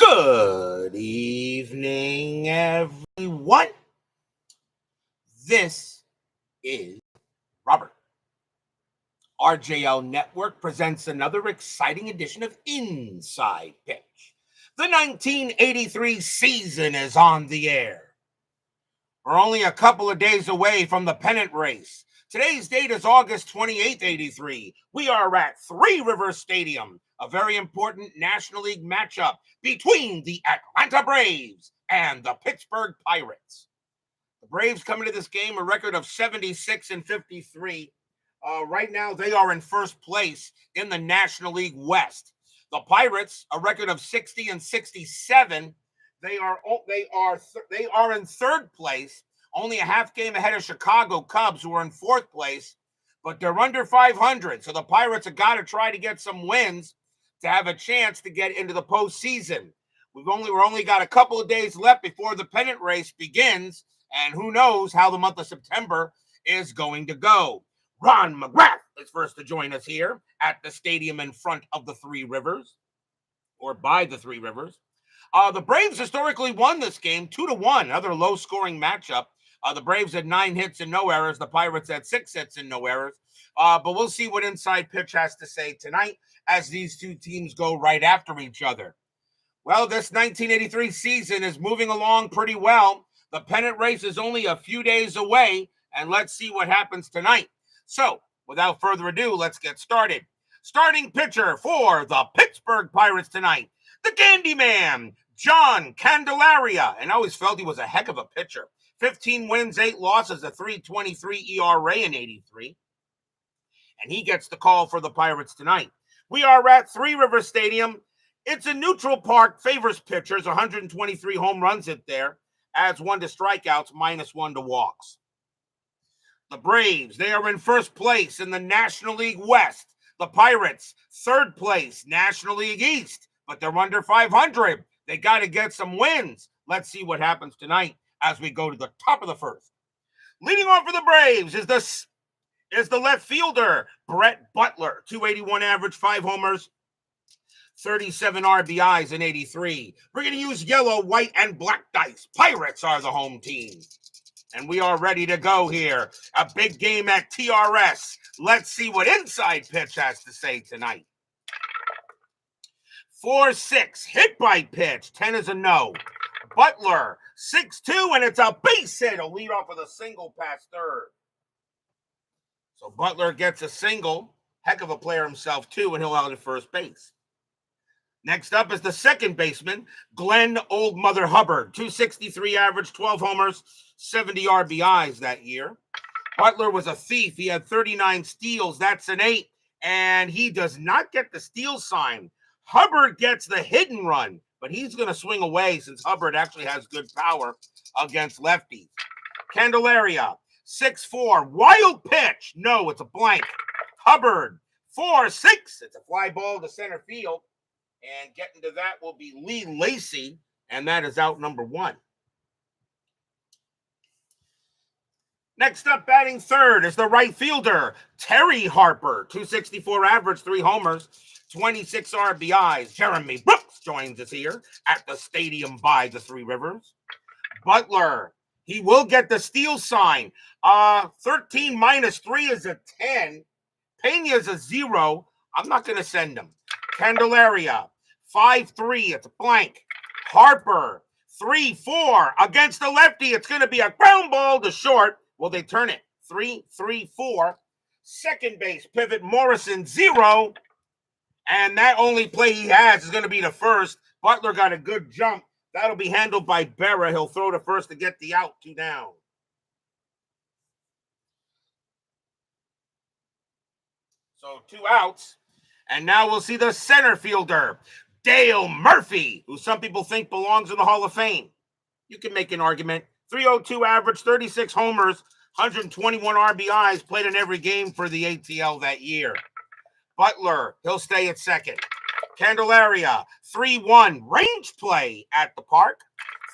Good evening, everyone. This is Robert. RJL Network presents another exciting edition of Inside Pitch. The 1983 season is on the air. We're only a couple of days away from the pennant race. Today's date is August 28th, 83. We are at Three Rivers Stadium, a very important National League matchup between the Atlanta Braves and the Pittsburgh Pirates. The Braves come into this game a record of 76-53. Right now, they are in first place in the National League West. The Pirates, a record of 60-67. They are in third place, only a half game ahead of Chicago Cubs, who are in fourth place, but they're under 500. So the Pirates have got to try to get some wins to have a chance to get into the postseason. We're only got a couple of days left before the pennant race begins, and who knows how the month of September is going to go. Ron McGrath is first to join us here at the stadium in front of the Three Rivers, or by the Three Rivers. The Braves historically won this game 2-1, another low-scoring matchup. The Braves had 9 hits and no errors. The Pirates had 6 hits and no errors. But we'll see what Inside Pitch has to say tonight as these two teams go right after each other. Well, this 1983 season is moving along pretty well. The pennant race is only a few days away, and let's see what happens tonight. So, without further ado, let's get started. Starting pitcher for the Pittsburgh Pirates tonight, the Candyman, John Candelaria. And I always felt he was a heck of a pitcher. 15 wins, 8 losses, a 3.23 ERA in 83. And he gets the call for the Pirates tonight. We are at Three Rivers Stadium. It's a neutral park, favors pitchers, 123 home runs hit there, adds 1 to strikeouts, -1 to walks. The Braves, they are in first place in the National League West. The Pirates, third place, National League East, but they're under 500. They got to get some wins. Let's see what happens tonight as we go to the top of the first. Leading off for the Braves is the left fielder, Brett Butler, 281 average, 5 homers, 37 RBIs in 83. We're going to use yellow, white, and black dice. Pirates are the home team. And we are ready to go here. A big game at TRS. Let's see what Inside Pitch has to say tonight. 4-6, hit by pitch. 10 is a no. Butler, 6-2, and it's a base hit. A lead off with a single past third. So Butler gets a single. Heck of a player himself, too, and he'll out at first base. Next up is the second baseman, Glenn Old Mother Hubbard, 263 average, 12 homers, 70 RBIs that year. Butler was a thief. He had 39 steals. That's an 8, and he does not get the steal sign. Hubbard gets the hit and run, but he's going to swing away since Hubbard actually has good power against lefties. Candelaria, 6-4, wild pitch. No, it's a blank. Hubbard, 4-6. It's a fly ball to center field. And getting to that will be Lee Lacy, and that is out number 1. Next up, batting third is the right fielder, Terry Harper, 264 average, 3 homers, 26 RBIs. Jeremy Brooks joins us here at the stadium by the Three Rivers. Butler, he will get the steal sign. 13 minus 3 is a 10. Pena is a 0. I'm not going to send him. Candelaria, 5-3, it's a blank. Harper, 3-4, against the lefty. It's going to be a ground ball to short. Will they turn it? 3-3-4. Second base pivot, Morrison, 0. And that only play he has is going to be the first. Butler got a good jump. That'll be handled by Berra. He'll throw to first to get the out, 2 down. So 2 outs. And now we'll see the center fielder, Dale Murphy, who some people think belongs in the Hall of Fame. You can make an argument. 302 average, 36 homers, 121 RBIs, played in every game for the ATL that year. Butler, he'll stay at second. Candelaria, 3-1, range play at the park.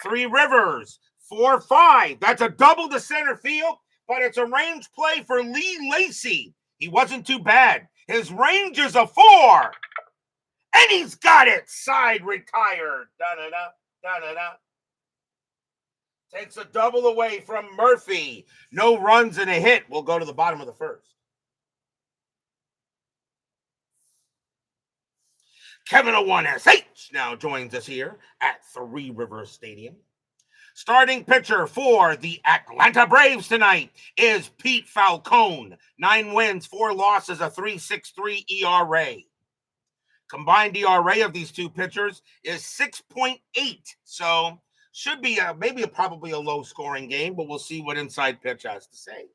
Three Rivers, 4-5. That's a double to center field, but it's a range play for Lee Lacy. He wasn't too bad. His range is a 4. And he's got it. Side retired. Da-da-da, da-da-da. Takes a double away from Murphy. No runs and a hit. We'll go to the bottom of the first. Kevin O1SH now joins us here at Three Rivers Stadium. Starting pitcher for the Atlanta Braves tonight is Pete Falcone. 9 wins, 4 losses, a 3.63 ERA. Combined ERA of these two pitchers is 6.8. So should be probably a low-scoring game, but we'll see what Inside Pitch has to say.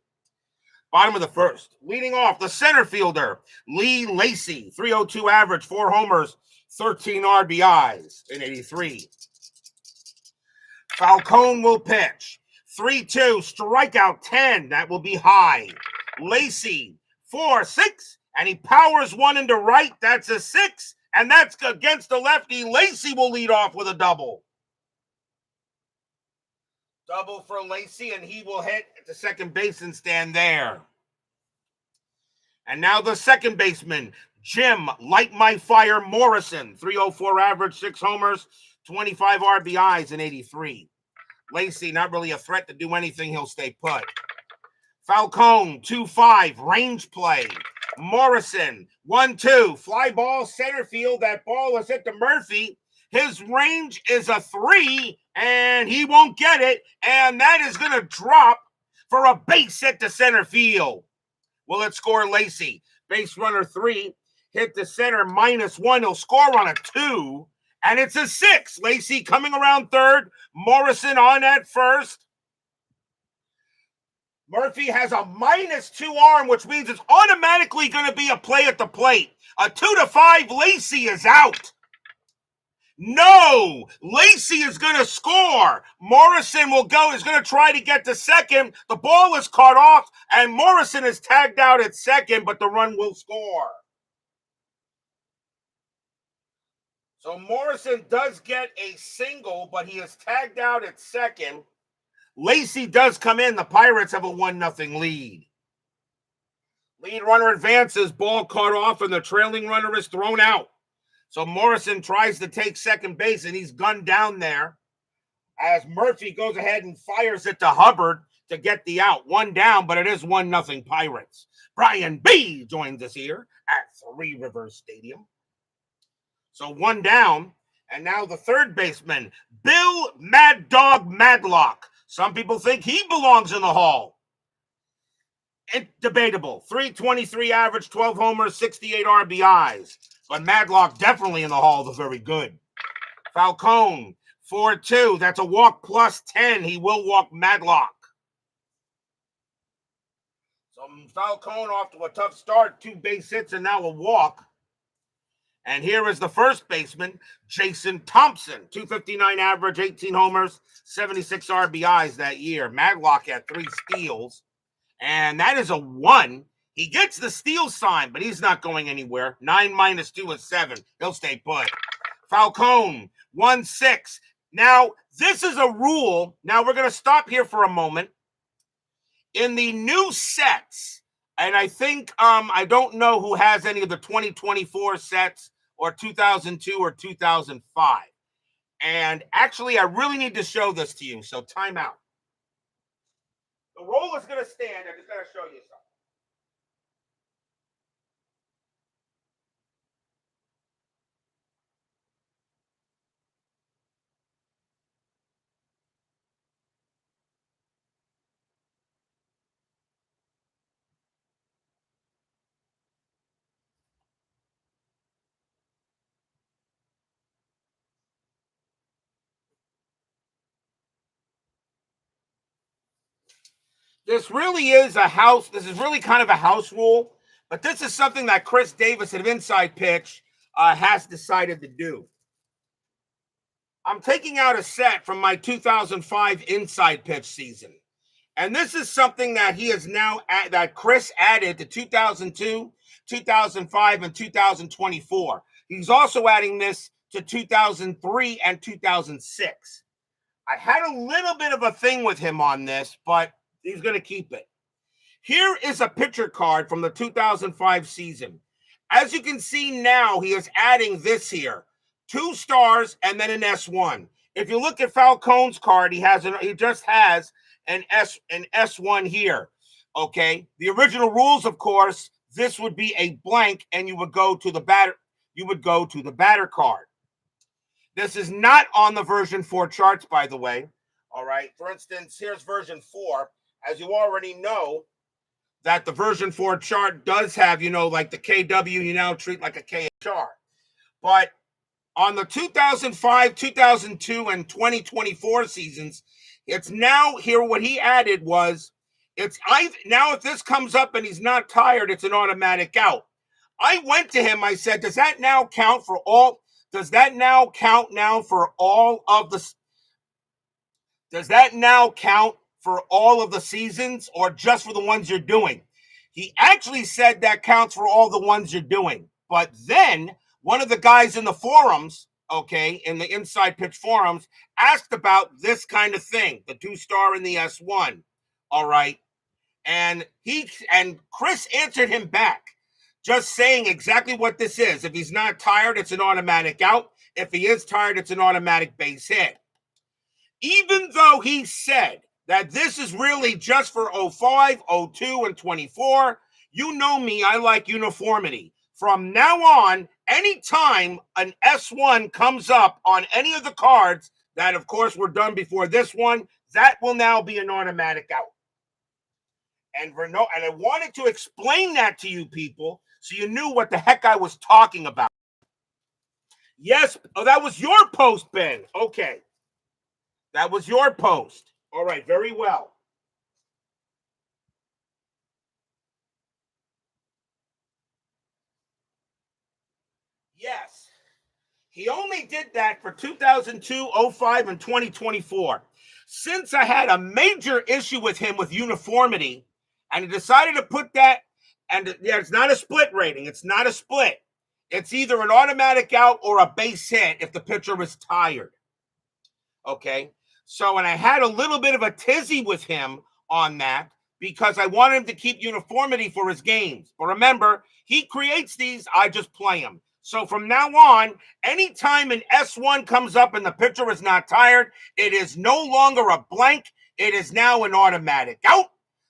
Bottom of the first. Leading off, the center fielder, Lee Lacy. 302 average, 4 homers, 13 RBIs in 83. Falcone will pitch. 3-2, strikeout 10. That will be high. Lacy, 4-6, and he powers one into right. That's a 6, and that's against the lefty. Lacy will lead off with a double. Double for Lacy, and he will hit at the second baseman stand there. And now the second baseman, Jim Light My Fire Morrison. 304 average, 6 homers, 25 RBIs in 83. Lacy, not really a threat to do anything. He'll stay put. Falcone, 2-5, range play. Morrison, 1-2, fly ball, center field. That ball is hit to Murphy. His range is a 3, and he won't get it. And that is going to drop for a base hit to center field. Will it score Lacy? Base runner 3, hit the center, -1. He'll score on a 2, and it's a 6. Lacy coming around third. Morrison on at first. Murphy has a -2 arm, which means it's automatically going to be a play at the plate. A 2-5, Lacy is out. No, Lacy is going to score. Morrison is going to try to get to second. The ball is caught off, and Morrison is tagged out at second, but the run will score. So Morrison does get a single, but he is tagged out at second. Lacy does come in. The Pirates have a 1-0 lead. Lead runner advances, ball caught off, and the trailing runner is thrown out. So Morrison tries to take second base, and he's gunned down there as Murphy goes ahead and fires it to Hubbard to get the out. 1 down, but it is 1-0 Pirates. Brian B. joins us here at Three Rivers Stadium. So 1 down, and now the third baseman, Bill Mad Dog Madlock. Some people think he belongs in the Hall. It's debatable. 323 average, 12 homers, 68 RBIs. But Madlock definitely in the Hall, the very good. Falcone, 4-2. That's a walk plus 10. He will walk Madlock. So Falcone off to a tough start. 2 base hits and now a walk. And here is the first baseman, Jason Thompson. 259 average, 18 homers, 76 RBIs that year. Madlock had 3 steals. And that is a 1. He gets the steal sign, but he's not going anywhere. 9 - 2 is 7. He'll stay put. Falcone, 1-6. Now, this is a rule. Now, we're going to stop here for a moment. In the new sets, and I think, I don't know who has any of the 2024 sets or 2002 or 2005. And actually, I really need to show this to you, so time out. The roll is going to stand. I just got to show you something. This really is a house. This is really kind of a house rule, but this is something that Chris Davis of Inside Pitch has decided to do. I'm taking out a set from my 2005 Inside Pitch season, and this is something that he has now that Chris added to 2002, 2005, and 2024. He's also adding this to 2003 and 2006. I had a little bit of a thing with him on this, but he's going to keep it. Here is a pitcher card from the 2005 season. As you can see now, he is adding this here. 2 stars and then an S1. If you look at Falcone's card, he just has an S1 here. Okay. The original rules, of course, this would be a blank, and you would go to the batter. You would go to the batter card. This is not on the version 4 charts, by the way. All right. For instance, here's version 4. As you already know, that the version 4 chart does have, like the KW, you now treat like a KHR. But on the 2005, 2002, and 2024 seasons, it's now here. What he added was, now if this comes up and he's not tired, it's an automatic out. I went to him. I said, does that now count for all? Does that now count for all of the? Does that now count for all of the seasons, or just for the ones you're doing? He actually said that counts for all the ones you're doing. But then one of the guys in the forums, okay, in the Inside Pitch forums, asked about this kind of thing, the 2-star and the S1. All right. And Chris answered him back, just saying exactly what this is. If he's not tired, it's an automatic out. If he is tired, it's an automatic base hit. Even though he said that this is really just for 05, 02, and 24, you know me, I like uniformity. From now on, anytime an S1 comes up on any of the cards that, of course, were done before this one, that will now be an automatic out. And I wanted to explain that to you people so you knew what the heck I was talking about. Yes. Oh, that was your post, Ben. Okay. That was your post. All right. Very well. Yes. He only did that for 2002, 05, and 2024. Since I had a major issue with him with uniformity, and he decided to put that, and yeah, it's not a split rating. It's not a split. It's either an automatic out or a base hit if the pitcher is tired. Okay. So, and I had a little bit of a tizzy with him on that because I wanted him to keep uniformity for his games. But remember, he creates these, I just play them. So from now on, anytime an S1 comes up and the pitcher is not tired, it is no longer a blank. It is now an automatic out.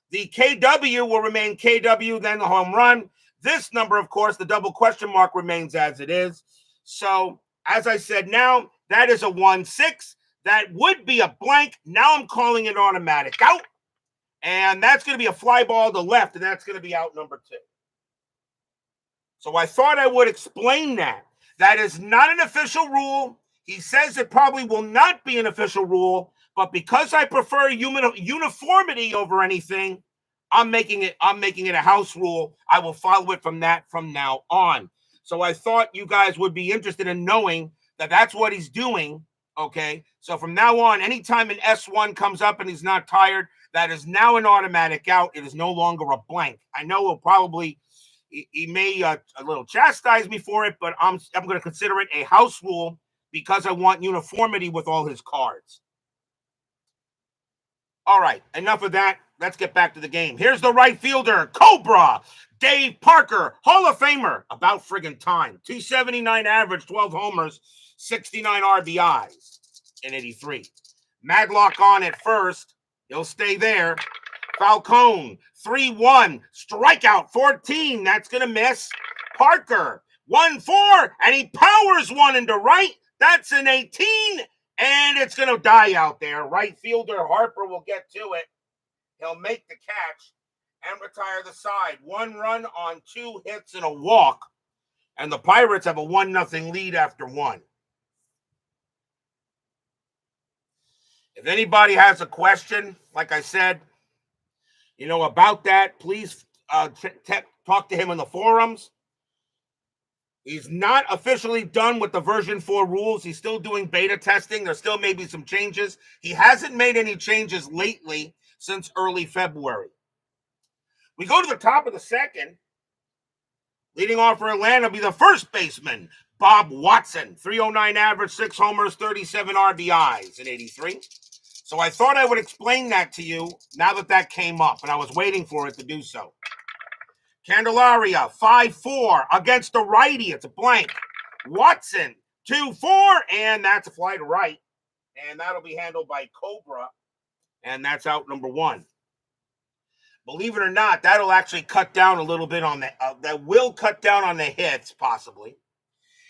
The KW will remain KW, then the home run. This number, of course, the double question mark remains as it is. So, as I said, now that is a 1-6. That would be a blank. Now I'm calling it automatic out. And that's going to be a fly ball to left, and that's going to be out number 2. So I thought I would explain that. That is not an official rule. He says it probably will not be an official rule, but because I prefer uniformity over anything, I'm making it a house rule. I will follow it from now on. So I thought you guys would be interested in knowing that that's what he's doing. Okay. So from now on, anytime an S1 comes up and he's not tired, that is now an automatic out. It is no longer a blank. I know he may a little chastise me for it, but I'm going to consider it a house rule because I want uniformity with all his cards. All right, enough of that. Let's get back to the game. Here's the right fielder, Cobra, Dave Parker, Hall of Famer, about friggin' time. 279 average, 12 homers, 69 RBIs in 83. Madlock on at first. He'll stay there. Falcone, 3-1, strikeout 14. That's going to miss. Parker, 1-4, and he powers one into right. That's an 18, and it's going to die out there. Right fielder Harper will get to it. He'll make the catch and retire the side. 1 run on 2 hits and a walk, and the Pirates have a 1-0 lead after 1. If anybody has a question, like I said, about that, please talk to him in the forums. He's not officially done with the version 4 rules. He's still doing beta testing. There still may be some changes. He hasn't made any changes lately since early February. We go to the top of the second. Leading off for Atlanta will be the first baseman, Bob Watson. 309 average, 6 homers, 37 RBIs in 83. So I thought I would explain that to you now that came up, and I was waiting for it to do so. Candelaria, 5-4 against the righty. It's a blank. Watson, 2-4, and that's a fly to right. And that'll be handled by Cobra, and that's out number 1. Believe it or not, that'll actually cut down a little bit on that will cut down on the hits, possibly.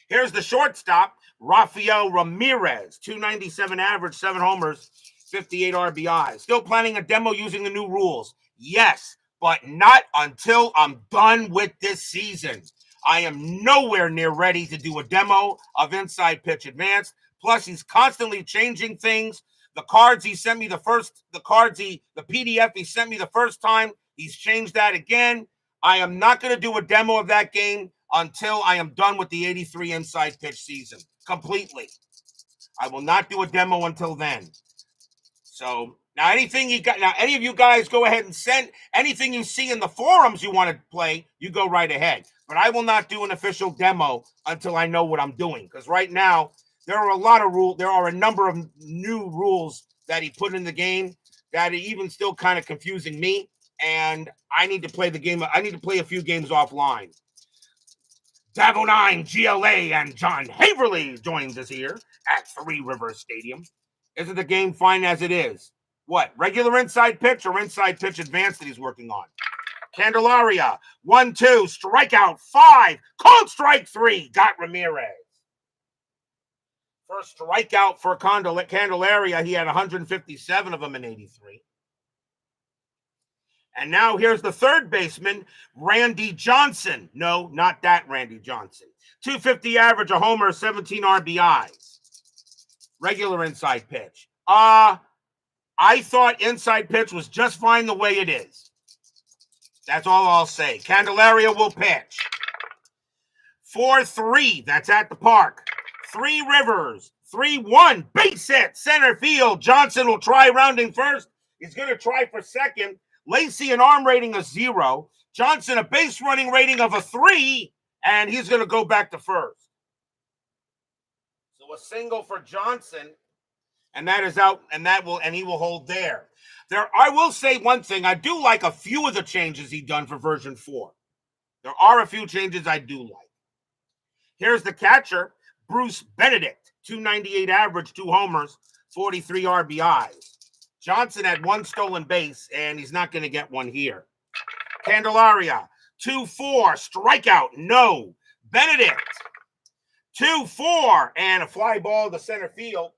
Here's the shortstop, Rafael Ramirez, 297 average, 7 homers, 58 RBI. Still planning a demo using the new rules. Yes, but not until I'm done with this season. I am nowhere near ready to do a demo of Inside Pitch Advanced. Plus, he's constantly changing things. The cards he sent me the PDF he sent me the first time, he's changed that again. I am not going to do a demo of that game until I am done with the 83 Inside Pitch season completely. I will not do a demo until then. So now any of you guys go ahead and send anything you see in the forums you want to play, you go right ahead. But I will not do an official demo until I know what I'm doing. Because right now, there are a number of new rules that he put in the game that are even still kind of confusing me. And I need to play the game. I need to play a few games offline. Davo9 GLA and John Haverly joins us here at Three Rivers Stadium. Isn't the game fine as it is? What, regular Inside Pitch or Inside Pitch Advanced that he's working on? Candelaria, 1-2, strikeout 5, called strike 3, got Ramirez. First strikeout for Candelaria, he had 157 of them in 83. And now here's the third baseman, Randy Johnson. No, not that Randy Johnson. 250 average, a homer, 17 RBIs. Regular Inside Pitch. I thought Inside Pitch was just fine the way it is. That's all I'll say. Candelaria will pitch. 4-3, that's at the park. Three Rivers, 3-1, base hit, center field. Johnson will try rounding first. He's going to try for second. Lacey, an arm rating of 0. Johnson, a base running rating of a 3, and he's going to go back to first. So a single for Johnson, and that is out, and he will hold there. I will say one thing. I do like a few of the changes he done for version 4. There are a few changes I do like. Here's the catcher, Bruce Benedict, 298 average, 2 homers, 43 RBIs. Johnson had 1 stolen base, and he's not going to get one here. Candelaria, 2-4, strikeout, no. Benedict, 2-4, and a fly ball to center field.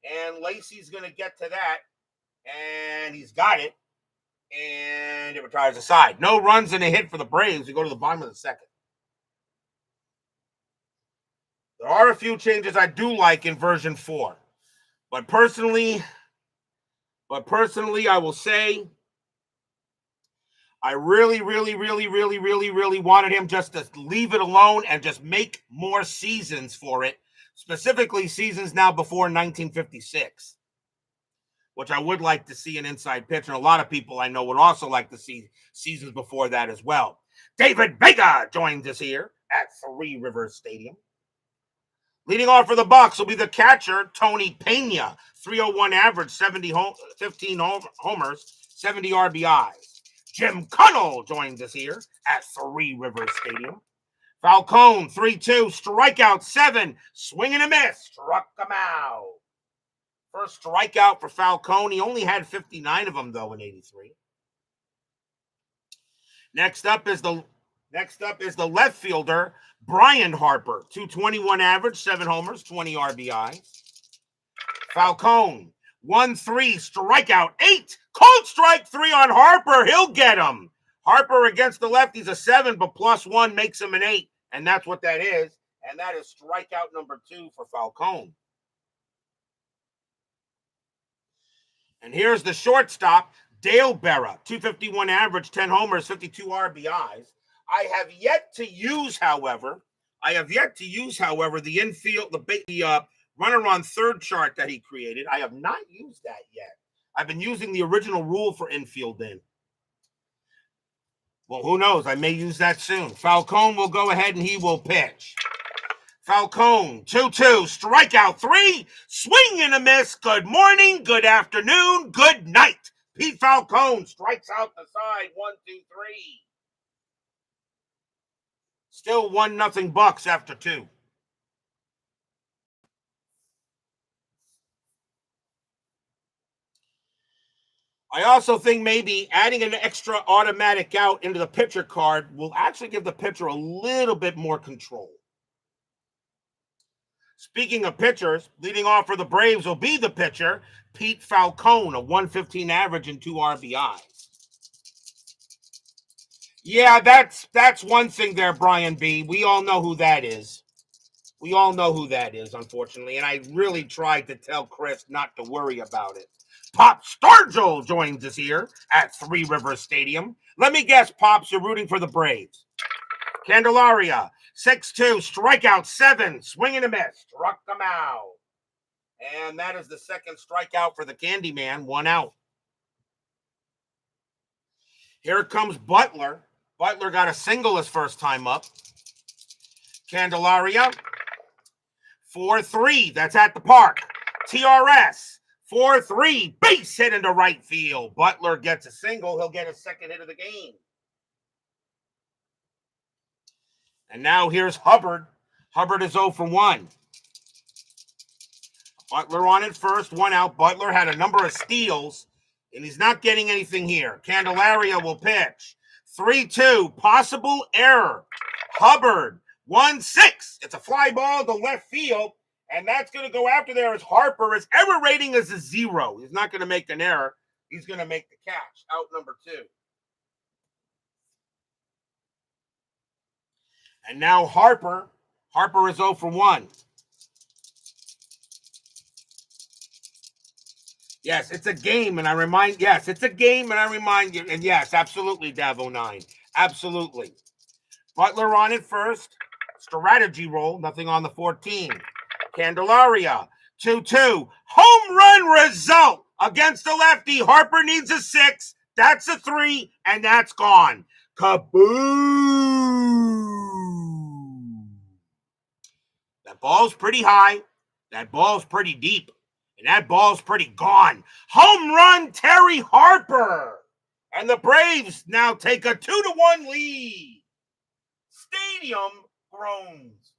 And Lacey's going to get to that, and he's got it. And it retires aside. No runs and a hit for the Braves. We go to the bottom of the second. There are a few changes I do like in version 4. But personally, I will say I really wanted him just to leave it alone and just make more seasons for it, specifically seasons now before 1956, which I would like to see an Inside Pitch, and a lot of people I know would also like to see seasons before that as well. David Vega joins us here at Three Rivers Stadium. Leading off for the Bucs will be the catcher, Tony Pena, 301 average, 15 homers, 70 RBIs. Jim Cunnell joins us here at Three Rivers Stadium. Falcone, 3-2, strikeout 7, swing and a miss, struck him out. First strikeout for Falcone. He only had 59 of them, though, in 83. Next up is the left fielder, Brian Harper, 221 average, 7 homers, 20 RBI. Falcone, 1-3, strikeout 8, cold strike 3 on Harper. He'll get him. Harper against the lefties a 7, but +1 makes him an 8, and that's what that is. And that is strikeout number 2 for Falcone. And here's the shortstop, Dale Berra, 251 average, 10 homers, 52 RBIs. I have yet to use, however, the infield, the runner on third chart that he created. I have not used that yet. I've been using the original rule for infield in. Well, who knows? I may use that soon. Falcone will go ahead and he will pitch. Falcone, 2-2, strikeout 3, swing and a miss. Good morning, good afternoon, good night. Pete Falcone strikes out the side, 1, 2, 3. Still 1-0 Bucks after 2. I also think maybe adding an extra automatic out into the pitcher card will actually give the pitcher a little bit more control. Speaking of pitchers, leading off for the Braves will be the pitcher, Pete Falcone, a 115 average and 2 RBIs. Yeah, that's one thing there, Brian B. We all know who that is. We all know who that is, unfortunately, and I really tried to tell Chris not to worry about it. Pop Stargell joins us here at Three Rivers Stadium. Let me guess, Pops, you're rooting for the Braves. Candelaria, 6-2, strikeout 7, swing and a miss, struck them out. And that is the second strikeout for the Candyman, 1 out. Here comes Butler. Butler got a single his first time up. Candelaria, 4-3, that's at the park. TRS, 4-3, base hit into right field. Butler gets a single. He'll get his second hit of the game. And now here's Hubbard. Hubbard is 0 for 1. Butler on it first, 1 out. Butler had a number of steals, and he's not getting anything here. Candelaria will pitch. 3-2, possible error. Hubbard, 1-6. It's a fly ball to left field, and that's going to go after there as Harper. His error rating is a 0. He's not going to make an error. He's going to make the catch. Out number 2. And now Harper. Harper is 0 for 1. Yes, it's a game, and I remind you. And yes, absolutely, Davo9. Absolutely. Butler on it first. Strategy roll, nothing on the 14. Candelaria, 2-2. Home run result against the lefty. Harper needs a 6. That's a 3, and that's gone. Kaboom! That ball's pretty high. That ball's pretty deep. And that ball's pretty gone. Home run, Terry Harper. And the Braves now take a 2-1 lead. Stadium groans.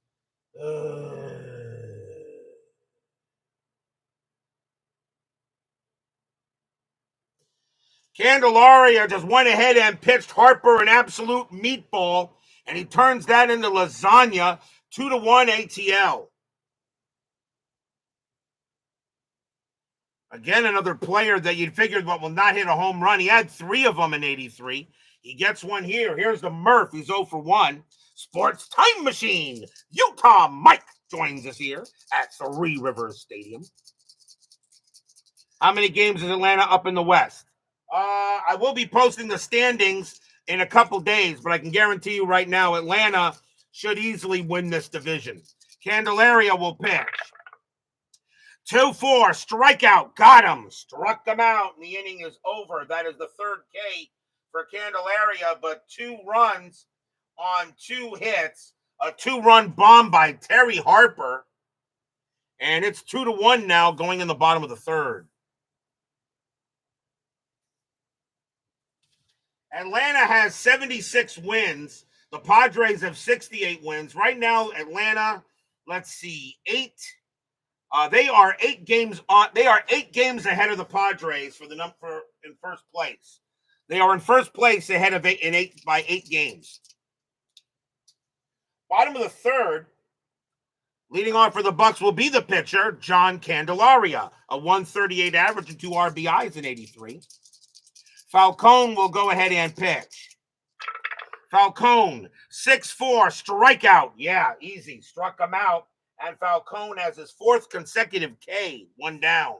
Candelaria just went ahead and pitched Harper an absolute meatball, and he turns that into lasagna. 2-1 ATL. Again, another player that you'd figured will not hit a home run. He had 3 of them in 83. He gets one here. Here's the Murph. He's 0 for 1. Sports Time Machine. Utah Mike joins us here at Three Rivers Stadium. How many games is Atlanta up in the West? I will be posting the standings in a couple days, but I can guarantee you right now Atlanta should easily win this division. Candelaria will pitch. 2-4, strikeout, got him, struck them out, and the inning is over. That is the third K for Candelaria, but 2 runs on 2 hits, a 2-run bomb by Terry Harper, and it's 2-1 now going in the bottom of the third. Atlanta has 76 wins. The Padres have 68 wins. Right now, Atlanta, let's see, 8. They are 8 games on. They are 8 games ahead of the Padres for in first place. They are in first place ahead of 8 by 8 games. Bottom of the third, leading off for the Bucks will be the pitcher John Candelaria, a 138 average and 2 RBIs in 83. Falcone will go ahead and pitch. Falcone, 6-4, strikeout. Yeah, easy. Struck him out. And Falcone has his 4th consecutive K, 1 down.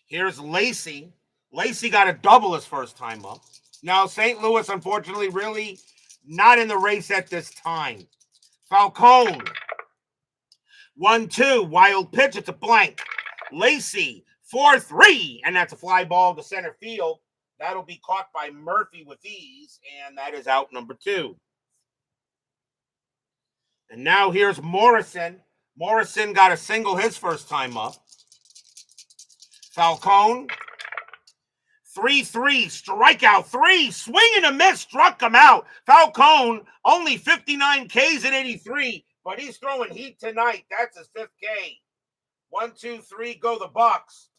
Here's Lacey. Lacey got a double his first time up. Now, St. Louis, unfortunately, really not in the race at this time. Falcone, 1-2, wild pitch. It's a blank. Lacey, 4-3, and that's a fly ball to center field. That'll be caught by Murphy with ease, and that is out number 2. And now here's Morrison. Morrison got a single his first time up. Falcone, 3-3, strikeout 3, swing and a miss, struck him out. Falcone, only 59 Ks in 83, but he's throwing heat tonight. That's his 5th K. 1, 2, 3, go the Bucks.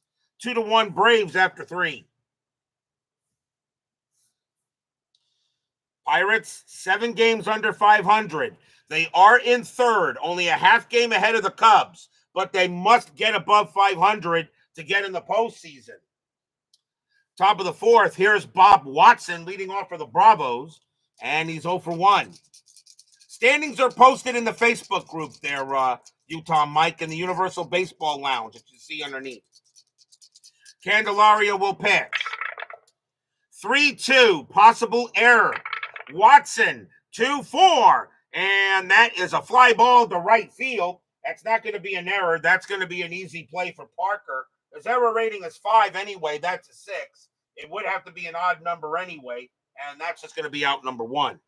2-1 Braves after 3. Pirates, 7 games under 500. They are in 3rd, only a half game ahead of the Cubs, but they must get above 500 to get in the postseason. Top of the 4th, here's Bob Watson leading off for the Bravos, and he's 0 for 1. Standings are posted in the Facebook group there, Utah Mike, in the Universal Baseball Lounge that you see underneath. Candelaria will pitch. 3-2, possible error. Watson, 2-4, and that is a fly ball to right field. That's not going to be an error. That's going to be an easy play for Parker. His error rating is 5 anyway. That's a 6. It would have to be an odd number anyway, and that's just going to be out number 1.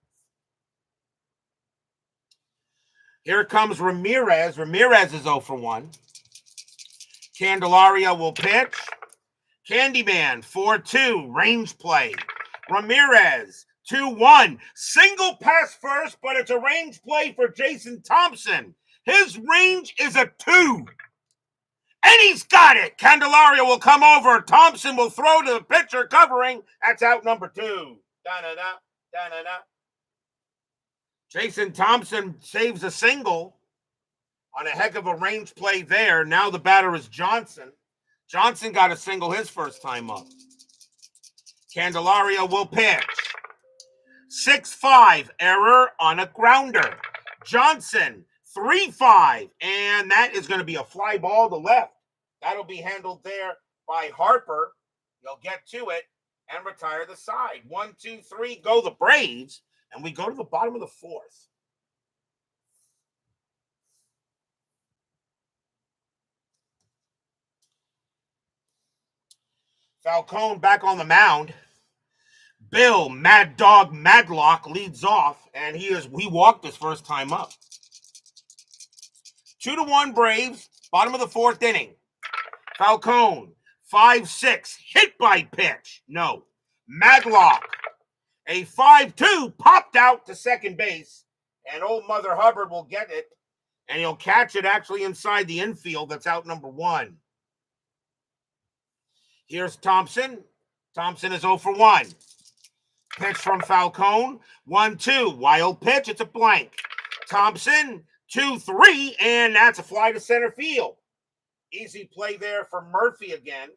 Here comes Ramirez. Ramirez is 0 for 1. Candelaria will pitch. Candyman, 4-2, range play. Ramirez, 2-1, single pass first, but it's a range play for Jason Thompson. His range is a 2. And he's got it. Candelaria will come over. Thompson will throw to the pitcher covering. That's out number 2. Da-da-da, da-da-da. Jason Thompson saves a single on a heck of a range play there. Now the batter is Johnson. Johnson got a single his first time up. Candelaria will pitch. 6-5, error on a grounder. Johnson, 3-5, and that is going to be a fly ball to left. That'll be handled there by Harper. He'll get to it and retire the side. 1, 2, 3, go the Braves, and we go to the bottom of the 4th. Falcone back on the mound. Bill Mad Dog Madlock leads off, and he walked his first time up. 2-1 Braves, bottom of the 4th inning. Falcone, 5-6, hit by pitch. No. Madlock, a 5-2, popped out to second base, and old Mother Hubbard will get it, and he'll catch it actually inside the infield. That's out number 1. Here's Thompson. Thompson is 0 for 1. Pitch from Falcone. 1-2. Wild pitch. It's a blank. Thompson, 2-3, and that's a fly to center field. Easy play there for Murphy again,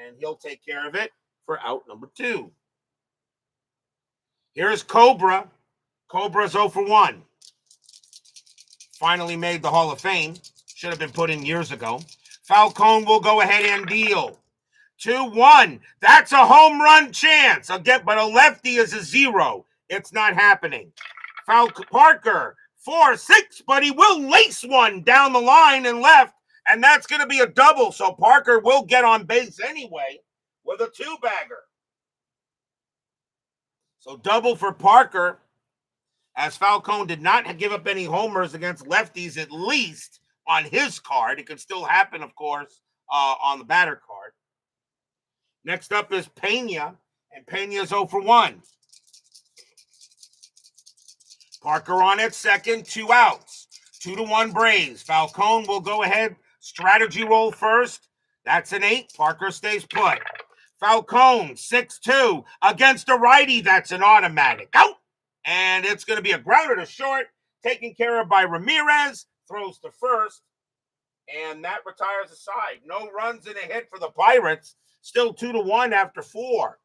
and he'll take care of it for out number 2. Here's Cobra. Cobra's 0 for 1. Finally made the Hall of Fame. Should have been put in years ago. Falcone will go ahead and deal. 2-1. That's a home run chance. But a lefty is a 0. It's not happening. Parker, 4-6, but he will lace one down the line and left, and that's going to be a double. So Parker will get on base anyway with a 2-bagger. So double for Parker, as Falcone did not give up any homers against lefties, at least on his card. It could still happen, of course, on the batter card. Next up is Pena, and Pena's 0 for 1. Parker on at second, 2 outs. 2-1 Braves. Falcone will go ahead, strategy roll first. That's an 8. Parker stays put. Falcone, 6-2, against a righty. That's an automatic. Out! And it's going to be a grounder to short, taken care of by Ramirez. Throws to first, and that retires the side. No runs and a hit for the Pirates. Still 2-1 after 4.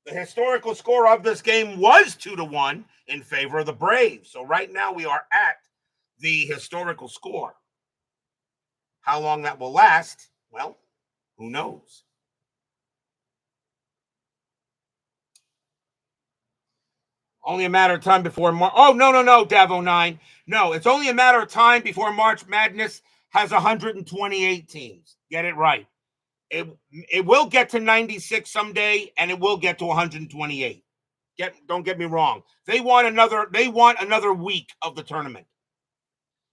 The historical score of this game was 2-1 in favor of the Braves. So right now we are at the historical score. How long that will last, well, who knows? Only a matter of time before March. Oh, no, Davo9. No, it's only a matter of time before March Madness has 128 teams. Get it right. It will get to 96 someday, and it will get to 128. Don't get me wrong. They want another week of the tournament.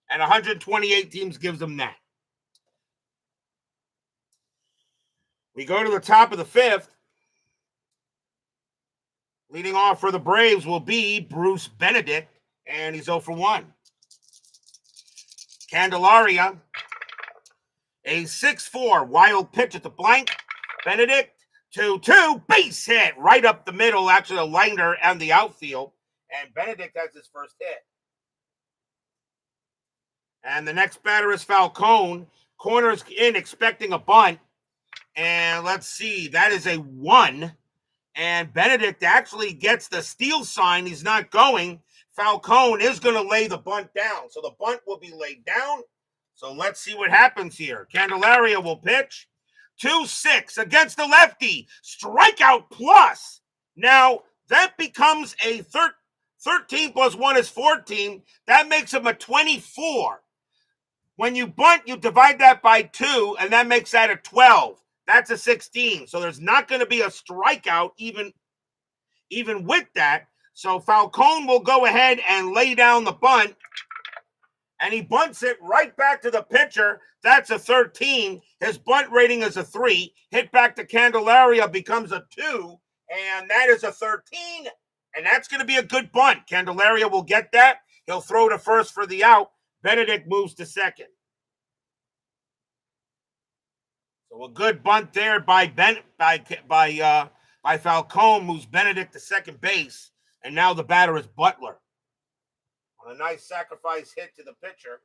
And 128 teams gives them that. We go to the top of the fifth. Leading off for the Braves will be Bruce Benedict, and he's 0 for 1. Candelaria, a 6-4 wild pitch at the blank. Benedict, 2-2, base hit right up the middle, actually a liner and the outfield. And Benedict has his first hit. And the next batter is Falcone. Corners in, expecting a bunt. And let's see, that is a 1. And Benedict actually gets the steal sign. He's not going. Falcone is going to lay the bunt down. So the bunt will be laid down. So let's see what happens here. Candelaria will pitch. 2-6 against the lefty. Strikeout plus. Now, that becomes a 13 plus 1 is 14. That makes him a 24. When you bunt, you divide that by 2, and that makes that a 12. That's a 16. So there's not going to be a strikeout even with that. So Falcone will go ahead and lay down the bunt. And he bunts it right back to the pitcher. That's a 13. His bunt rating is a 3. Hit back to Candelaria becomes a 2. And that is a 13. And that's going to be a good bunt. Candelaria will get that. He'll throw to first for the out. Benedict moves to second. So a good bunt there by Falcone, moves Benedict to second base. And now the batter is Butler. On a nice sacrifice hit to the pitcher.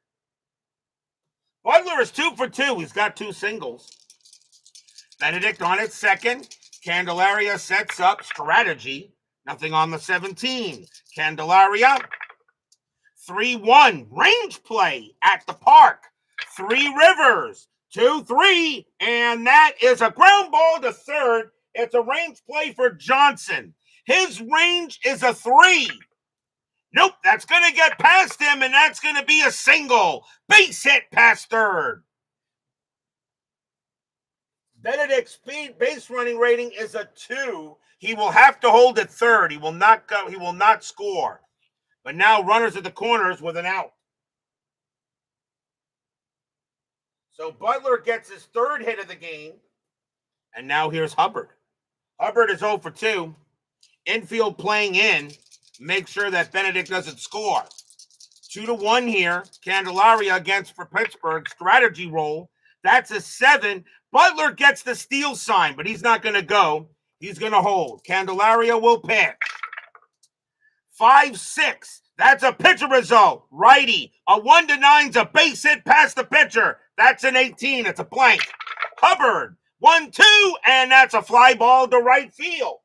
Butler is 2 for 2. He's got 2 singles. Benedict on its second. Candelaria sets up strategy. Nothing on the 17. Candelaria. 3-1. Range play at the park. 3 Rivers. 2-3. And that is a ground ball to third. It's a range play for Johnson. His range is a 3. Nope, that's going to get past him, and that's going to be a single. Base hit past third. Benedict's base running rating is a 2. He will have to hold at third. He will not go. He will not score. But now runners at the corners with an out. So Butler gets his third hit of the game. And now here's Hubbard. Hubbard is 0 for 2. Infield playing in. Make sure that Benedict doesn't score. 2-1 here. Candelaria against for Pittsburgh. Strategy roll. That's a 7. Butler gets the steal sign, but he's not going to go. He's going to hold. Candelaria will pitch. 5-6. That's a pitcher result. Righty. A 1-9's a base hit past the pitcher. That's an 18. It's a blank. Hubbard. 1-2, and that's a fly ball to right field.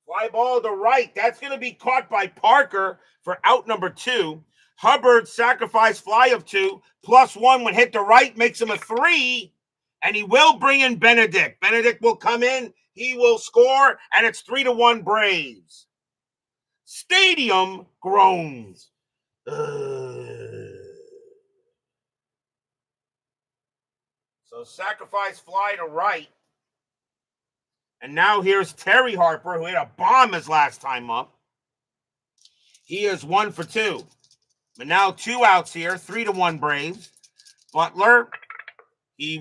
Fly ball to right. That's going to be caught by Parker for out number 2. Hubbard sacrifice fly of 2. +1 when hit to right makes him a 3. And he will bring in Benedict. Benedict will come in. He will score. And it's 3-1 Braves. Stadium groans. So sacrifice fly to right. And now here's Terry Harper, who hit a bomb his last time up. He is 1 for 2. But now 2 outs here, 3-1 Braves. Butler, he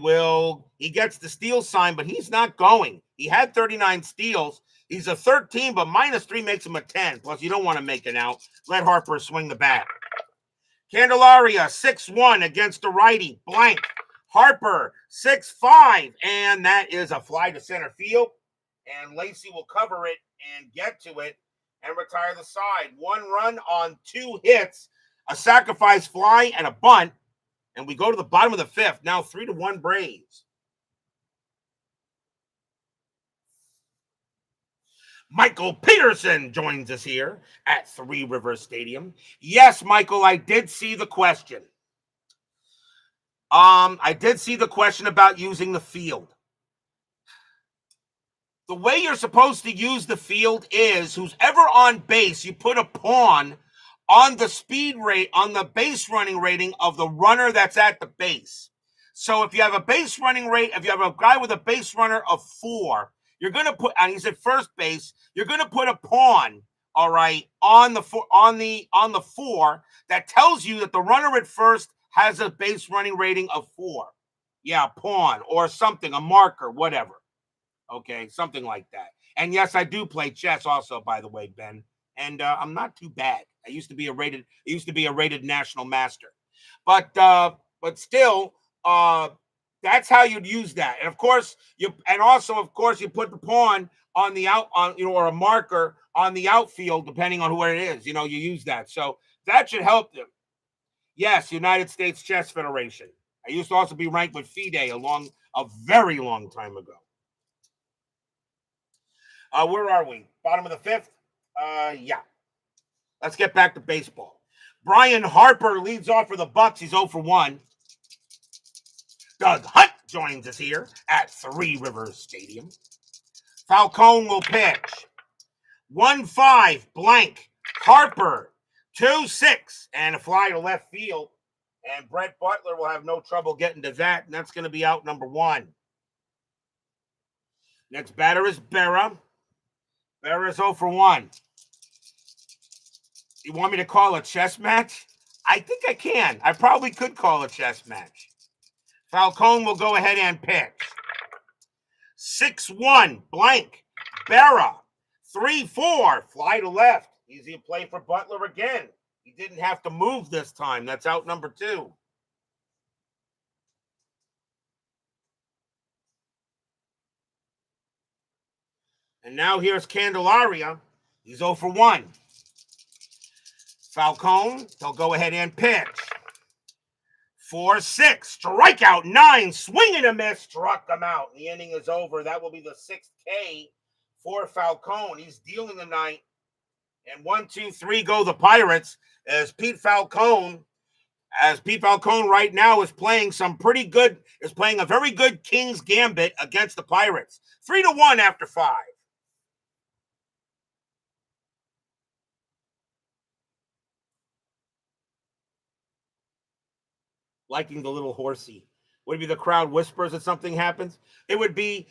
gets the steal sign, but he's not going. He had 39 steals. He's a 13, but -3 makes him a 10. Plus, you don't want to make it out. Let Harper swing the bat. Candelaria, 6-1 against the righty, blank. Harper, 6-5, and that is a fly to center field. And Lacey will cover it and get to it and retire the side. 1 run on 2 hits, a sacrifice fly, and a bunt. And we go to the bottom of the 5th. Now 3-1 Braves. Michael Peterson joins us here at Three Rivers Stadium. Yes, Michael, I did see the question. I did see the question about using the field. The way you're supposed to use the field is who's ever on base, you put a pawn on the speed rate, on the base running rating of the runner that's at the base. So if you have a base running rate, if you have a guy with a base runner of 4, you're going to put, and he's at first base, you're going to put a pawn, all right, on the 4 that tells you that the runner at first has a base running rating of 4. Yeah, pawn or something, a marker, whatever. Okay, something like that. And yes, I do play chess also, by the way, Ben. And I'm not too bad. I used to be a rated national master. But still, that's how you'd use that. And of course, you put the pawn on the out on or a marker on the outfield, depending on where it is. You use that. So that should help them. Yes, United States Chess Federation. I used to also be ranked with FIDE a very long time ago. Where are we? Bottom of the fifth? Yeah. Let's get back to baseball. Brian Harper leads off for the Bucks. He's 0 for 1. Doug Hunt joins us here at Three Rivers Stadium. Falcone will pitch. 1-5 blank. Harper 2-6 and a fly to left field. And Brett Butler will have no trouble getting to that, and that's going to be out number 1. Next batter is Berra. Berra's 0 for 1. You want me to call a chess match? I think I can. I probably could call a chess match. Falcone will go ahead and pitch. 6-1 blank. Berra 3-4 fly to left. Easy play for Butler again. He didn't have to move this time. That's out number 2. And now here's Candelaria. He's 0 for 1. Falcone, he'll go ahead and pitch. 4-6, strikeout 9, swing and a miss, struck him out. The inning is over. That will be the 6th K for Falcone. He's dealing the ninth. And 1, 2, 3 go the Pirates as Pete Falcone right now is playing a very good King's Gambit against the Pirates. 3-1 after 5. Liking the little horsey. Would it be the crowd whispers if something happens? It would be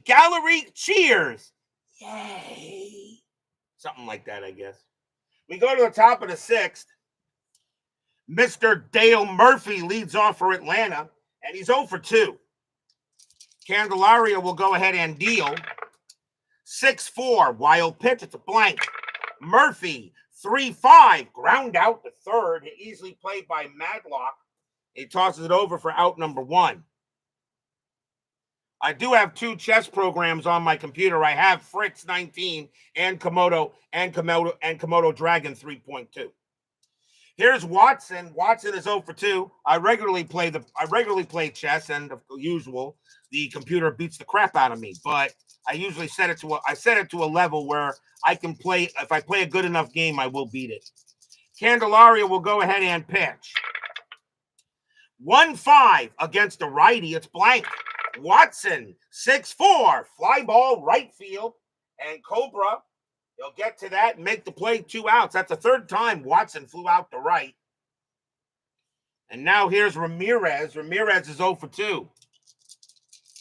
gallery cheers. Yay. Something like that, I guess. We go to the top of the 6th. Mr. Dale Murphy leads off for Atlanta, and he's 0 for 2. Candelaria will go ahead and deal. 6-4, wild pitch. It's a blank. Murphy, 3-5, ground out to third. Easily played by Madlock. He tosses it over for out number 1. I do have 2 chess programs on my computer. I have Fritz 19 and Komodo Dragon 3.2. Here's Watson. Watson is 0 for 2. I regularly play chess, and as usual, the computer beats the crap out of me. But I usually set it to a level where I can play. If I play a good enough game, I will beat it. Candelaria will go ahead and pitch. 1-5 against the righty. It's blank. Watson, 6-4, fly ball right field, and Cobra, he'll get to that and make the play, 2 outs. That's the 3rd time Watson flew out to right. And now here's Ramirez. Ramirez is 0 for 2.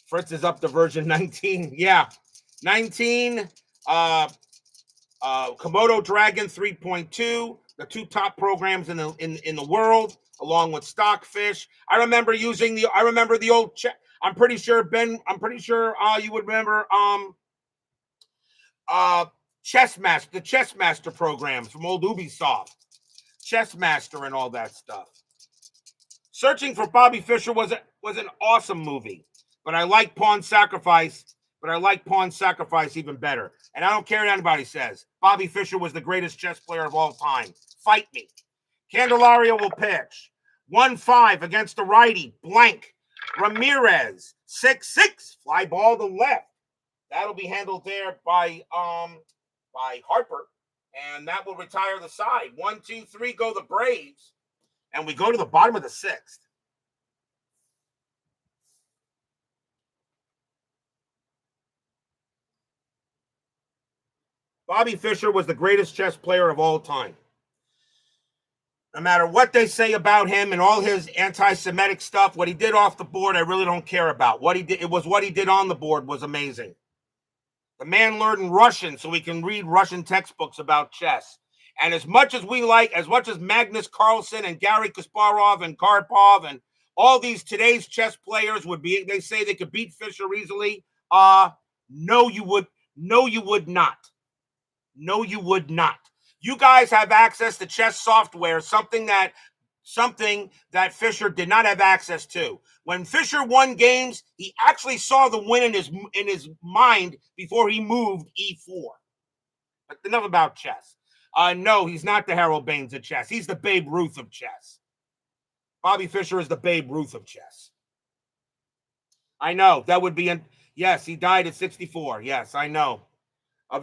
Fritz is up to version 19. Yeah, 19. Komodo Dragon 3.2. The 2 top programs in the world, along with Stockfish. I remember the old. I'm pretty sure Ben. You would remember Chessmaster, the Chessmaster programs from old Ubisoft, Chessmaster, and all that stuff. Searching for Bobby Fischer was an awesome movie, but I like Pawn Sacrifice. Even better. And I don't care what anybody says. Bobby Fischer was the greatest chess player of all time. Fight me. Candelaria will pitch. 1-5 against the righty. Blank. Ramirez. 6-6. Fly ball to left. That'll be handled there by Harper. And that will retire the side. 1, 2, 3 go the Braves. And we go to the bottom of the 6th. Bobby Fischer was the greatest chess player of all time. No matter what they say about him and all his anti-Semitic stuff, what he did off the board, I really don't care about. What he did on the board was amazing. The man learned Russian so we can read Russian textbooks about chess. And as much as Magnus Carlsen and Garry Kasparov and Karpov and all these today's chess players they say they could beat Fischer easily. No, you would not. No, you would not. You guys have access to chess software, something that Fischer did not have access to. When Fischer won games, he actually saw the win in his mind before he moved e4. But enough about chess. No, he's not the Harold Baines of chess. He's the Babe Ruth of chess. Bobby Fischer is the Babe Ruth of chess. I know. That would be... Yes, he died at 64. Yes, I know. A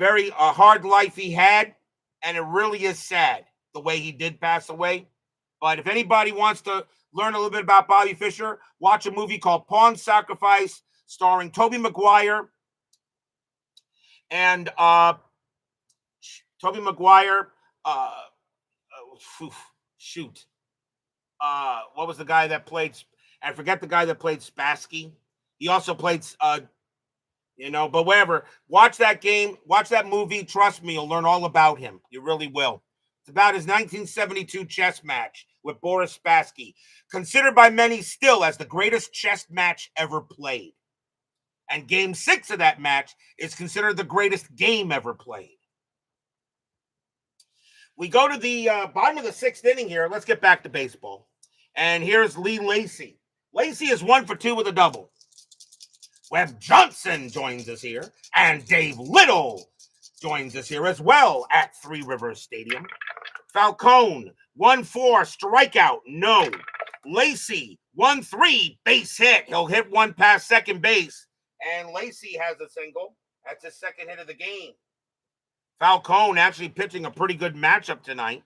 hard life he had, and it really is sad the way he did pass away. But if anybody wants to learn a little bit about Bobby Fischer, watch a movie called Pawn Sacrifice, starring Tobey Maguire. And Tobey Maguire, what was the guy that played? I forget the guy that played Spassky. He also played, but whatever. Watch that game. Watch that movie. Trust me, you'll learn all about him. You really will. It's about his 1972 chess match with Boris Spassky, considered by many still as the greatest chess match ever played. And Game 6 of that match is considered the greatest game ever played. We go to the bottom of the 6th inning here. Let's get back to baseball. And here's Lee Lacy. Lacy is 1 for 2 with a double. Webb Johnson joins us here. And Dave Little joins us here as well at Three Rivers Stadium. Falcone, 1-4, strikeout, no. Lacy, 1-3, base hit. He'll hit one past second base. And Lacy has a single. That's his second hit of the game. Falcone actually pitching a pretty good matchup tonight.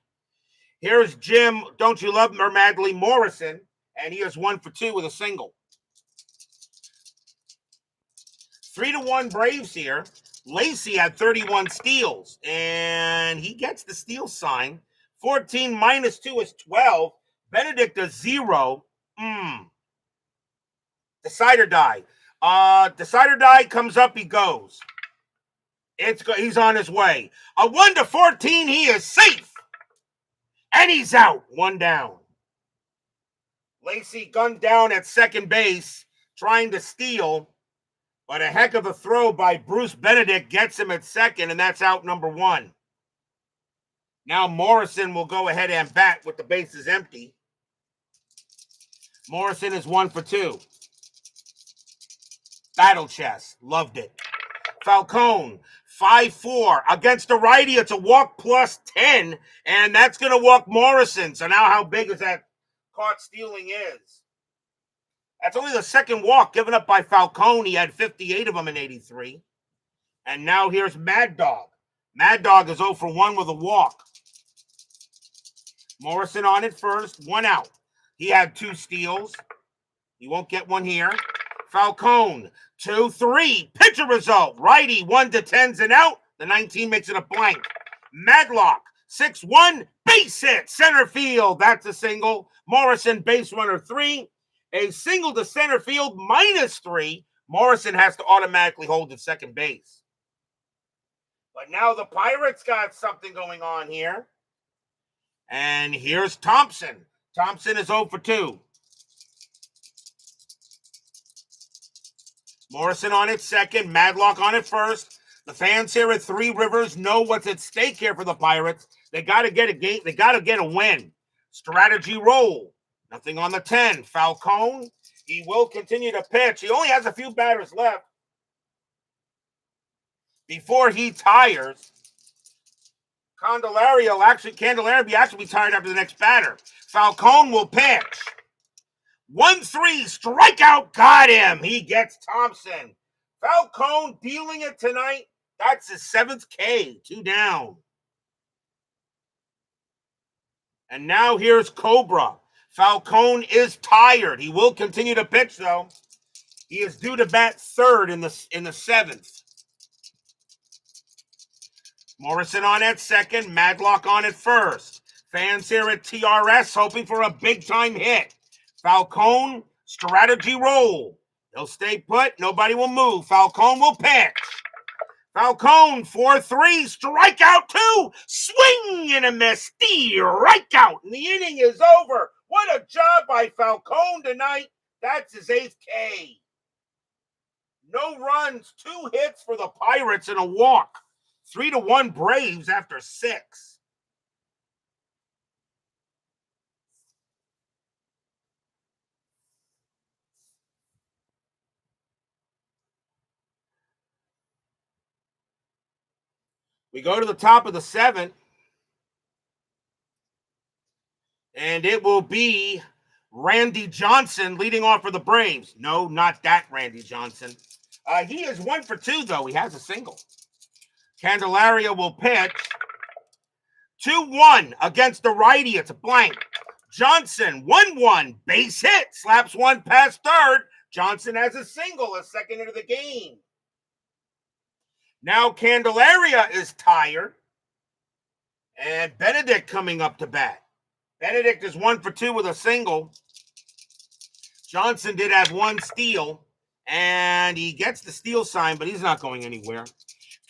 Here's Jim, don't you love her madly, Morrison. And he is 1 for 2 with a single. 3-1 Braves here. Lacy had 31 steals. And he gets the steal sign. 14 minus 2 is 12. Benedict a 0. Decider die. Decider die comes up, he goes. He's on his way. A 1-14, he is safe. And he's out. 1 down. Lacy gunned down at second base, trying to steal. But a heck of a throw by Bruce Benedict gets him at second, and that's out number 1. Now Morrison will go ahead and bat with the bases empty. Morrison is 1 for 2. Battle chess. Loved it. Falcone, 5-4. Against a righty, it's a walk plus 10, and that's going to walk Morrison. So now how big is that caught stealing is? That's only the second walk given up by Falcone. He had 58 of them in 83. And now here's Mad Dog. Mad Dog is 0 for 1 with a walk. Morrison on it first, 1 out. He had 2 steals. He won't get one here. Falcone, 2-3. Pitcher result. Righty, 1-10's and out. The 19 makes it a blank. Madlock, 6-1. Base hit. Center field. That's a single. Morrison, base runner 3. A single to center field, -3. Morrison has to automatically hold at second base. But now the Pirates got something going on here. And here's Thompson. Thompson is 0 for 2. Morrison on it second. Madlock on it first. The fans here at Three Rivers know what's at stake here for the Pirates. They got to get a game. They got to get a win. Strategy roll. Nothing on the 10. Falcone, he will continue to pitch. He only has a few batters left before he tires. Candelaria will actually be tired after the next batter. Falcone will pitch. 1-3, strikeout, got him. He gets Thompson. Falcone dealing it tonight. That's his 7th K, 2 down. And now here's Cobra. Falcone is tired. He will continue to pitch, though. He is due to bat third in the 7th. Morrison on at second. Madlock on at first. Fans here at TRS hoping for a big-time hit. Falcone, strategy roll. He'll stay put. Nobody will move. Falcone will pitch. Falcone, 4-3, strikeout 2. Swing and a miss. Strikeout. And the inning is over. What a job by Falcone tonight. That's his 8th K. No runs, 2 hits for the Pirates and a walk. 3-1 Braves after 6. We go to the top of the 7th. And it will be Randy Johnson leading off for the Braves. No, not that Randy Johnson. He is 1 for 2, though. He has a single. Candelaria will pitch. 2-1 against the righty. It's a blank. Johnson, 1-1. Base hit. Slaps one past third. Johnson has a single, a second into the game. Now Candelaria is tired. And Benedict coming up to bat. Benedict is 1 for 2 with a single. Johnson did have 1 steal, and he gets the steal sign, but he's not going anywhere.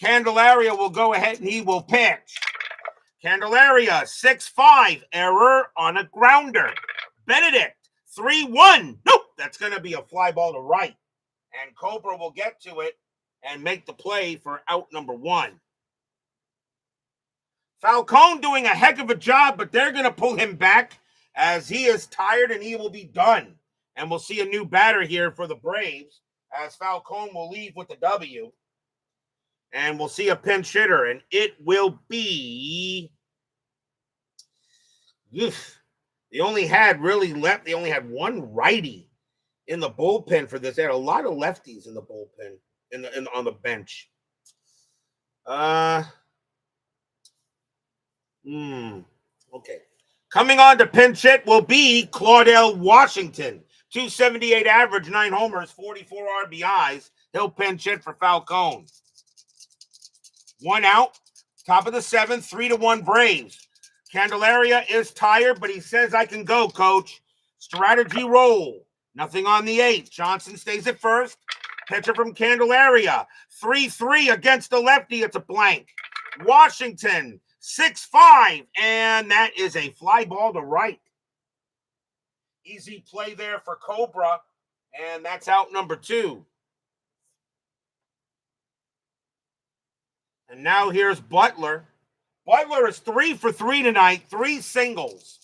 Candelaria will go ahead and he will pitch. Candelaria, 6-5, error on a grounder. Benedict, 3-1. Nope, that's going to be a fly ball to right. And Cobra will get to it and make the play for out number 1. Falcone doing a heck of a job, but they're going to pull him back as he is tired and he will be done. And we'll see a new batter here for the Braves as Falcone will leave with the W. And we'll see a pinch hitter, and it will be... They only had 1 righty in the bullpen for this. They had a lot of lefties in the bullpen, on the bench. Okay. Coming on to pinch hit will be Claudell Washington. 278 average, 9 homers, 44 RBIs. He'll pinch hit for Falcone. 1 out. Top of the 7th, 3-1 Braves. Candelaria is tired, but he says, I can go, coach. Strategy roll. Nothing on the 8th. Johnson stays at first. Pitcher from Candelaria. 3-3 against the lefty. It's a blank. Washington, 6-5, and that is a fly ball to right. Easy play there for Cobra, and that's out number 2. And now here's Butler. Butler is 3 for 3 tonight, 3 singles.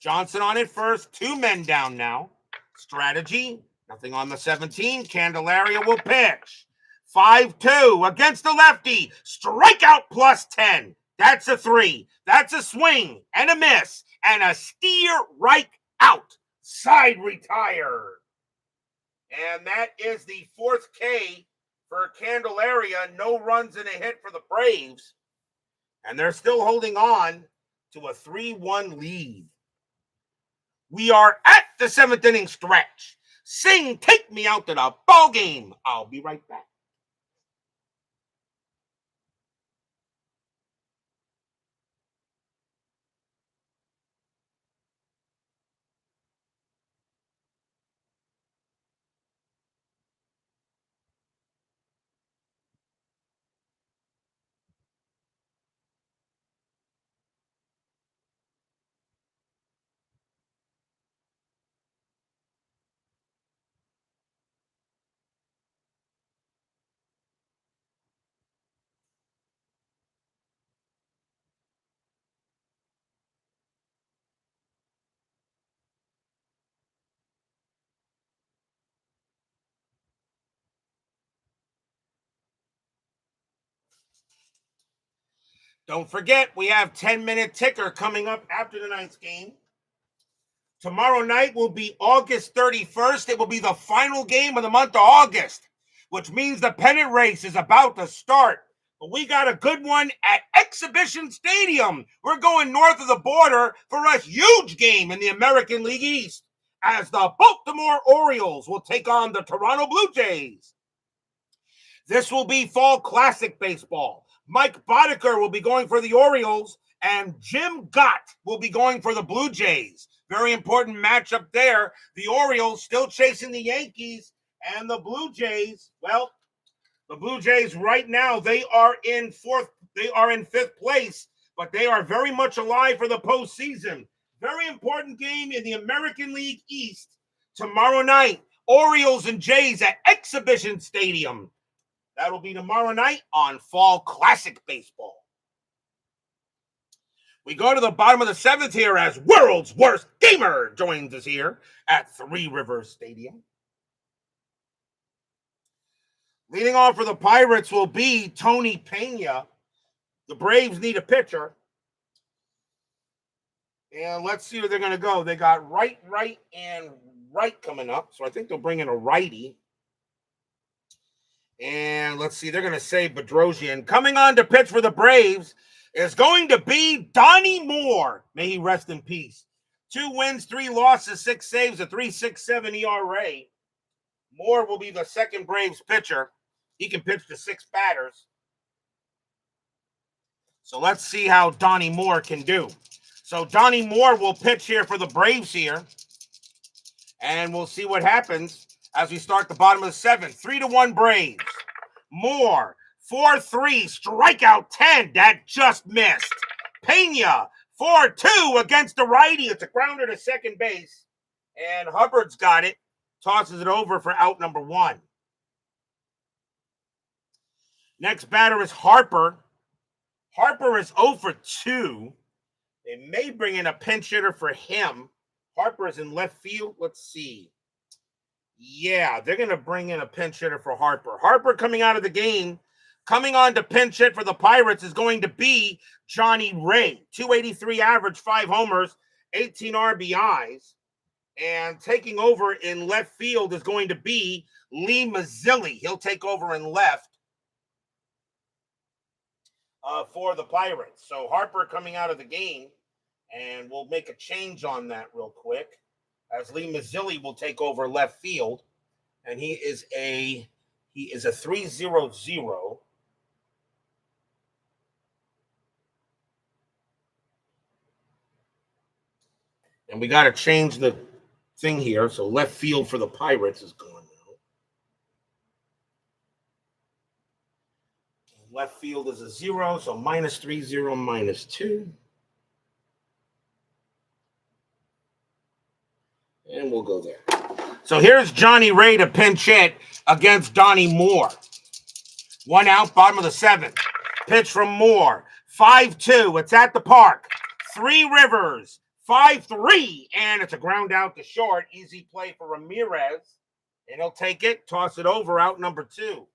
Johnson on it first, 2 men down now. Strategy, nothing on the 17. Candelaria will pitch. 5-2 against the lefty. Strikeout plus 10. That's a 3. That's a swing and a miss and a steer right out. Side retired. And that is the 4th K for Candelaria. No runs and a hit for the Braves. And they're still holding on to a 3-1 lead. We are at the 7th inning stretch. Sing, take me out to the ball game. I'll be right back. Don't forget, we have 10-minute ticker coming up after tonight's game. Tomorrow night will be August 31st. It will be the final game of the month of August, which means the pennant race is about to start. But we got a good one at Exhibition Stadium. We're going north of the border for a huge game in the American League East as the Baltimore Orioles will take on the Toronto Blue Jays. This will be Fall Classic baseball. Mike Boddicker will be going for the Orioles, and Jim Gott will be going for the Blue Jays. Very important matchup there. The Orioles still chasing the Yankees, and the Blue Jays, well, the Blue Jays right now, they are in 5th place, but they are very much alive for the postseason. Very important game in the American League East tomorrow night. Orioles and Jays at Exhibition Stadium. That'll be tomorrow night on Fall Classic Baseball. We go to the bottom of the 7th here as World's Worst Gamer joins us here at Three Rivers Stadium. Leading off for the Pirates will be Tony Pena. The Braves need a pitcher. And let's see where they're going to go. They got right, and right coming up. So I think they'll bring in a righty. And let's see, they're going to save Bedrosian. Coming on to pitch for the Braves is going to be Donnie Moore. May he rest in peace. 2 wins, 3 losses, 6 saves, a 3.67 ERA. Moore will be the second Braves pitcher. He can pitch to 6 batters. So let's see how Donnie Moore can do. So Donnie Moore will pitch here for the Braves here. And we'll see what happens as we start the bottom of the 7th. 3-1 Braves. Moore, 4-3, strikeout 10. That just missed. Pena, 4-2 against the righty. It's a grounder to second base. And Hubbard's got it. Tosses it over for out number 1. Next batter is Harper. Harper is 0 for 2. They may bring in a pinch hitter for him. Harper is in left field. Let's see. Yeah, they're going to bring in a pinch hitter for Harper. Harper coming out of the game. Coming on to pinch hit for the Pirates is going to be Johnny Ray. 283 average, 5 homers, 18 RBIs. And taking over in left field is going to be Lee Mazzilli. He'll take over in left for the Pirates. So Harper coming out of the game, and we'll make a change on that real quick, as Lee Mazzilli will take over left field, and he is a 3-0-0. And we got to change the thing here. So left field for the Pirates is gone now. Left field is a 0, so -3, 0, -2. And we'll go there. So here's Johnny Ray to pinch hit against Donnie Moore. 1 out, bottom of the 7th. Pitch from Moore. 5-2. It's at the park. Three Rivers. 5-3. And it's a ground out to short. Easy play for Ramirez. And he'll take it, toss it over, out number 2.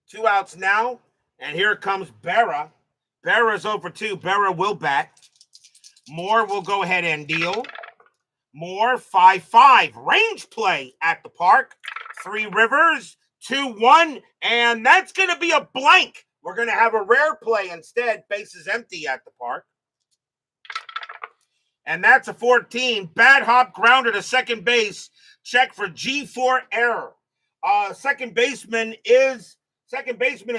2 outs now. And here comes Berra. Berra's 0 for 2. Berra will bat. Moore will go ahead and deal. Moore, 5-5. Range play at the park. Three Rivers, 2-1. And that's going to be a blank. We're going to have a rare play instead. Bases empty at the park. And that's a 14. Bad hop grounder to second base. Check for G4 error. Second baseman is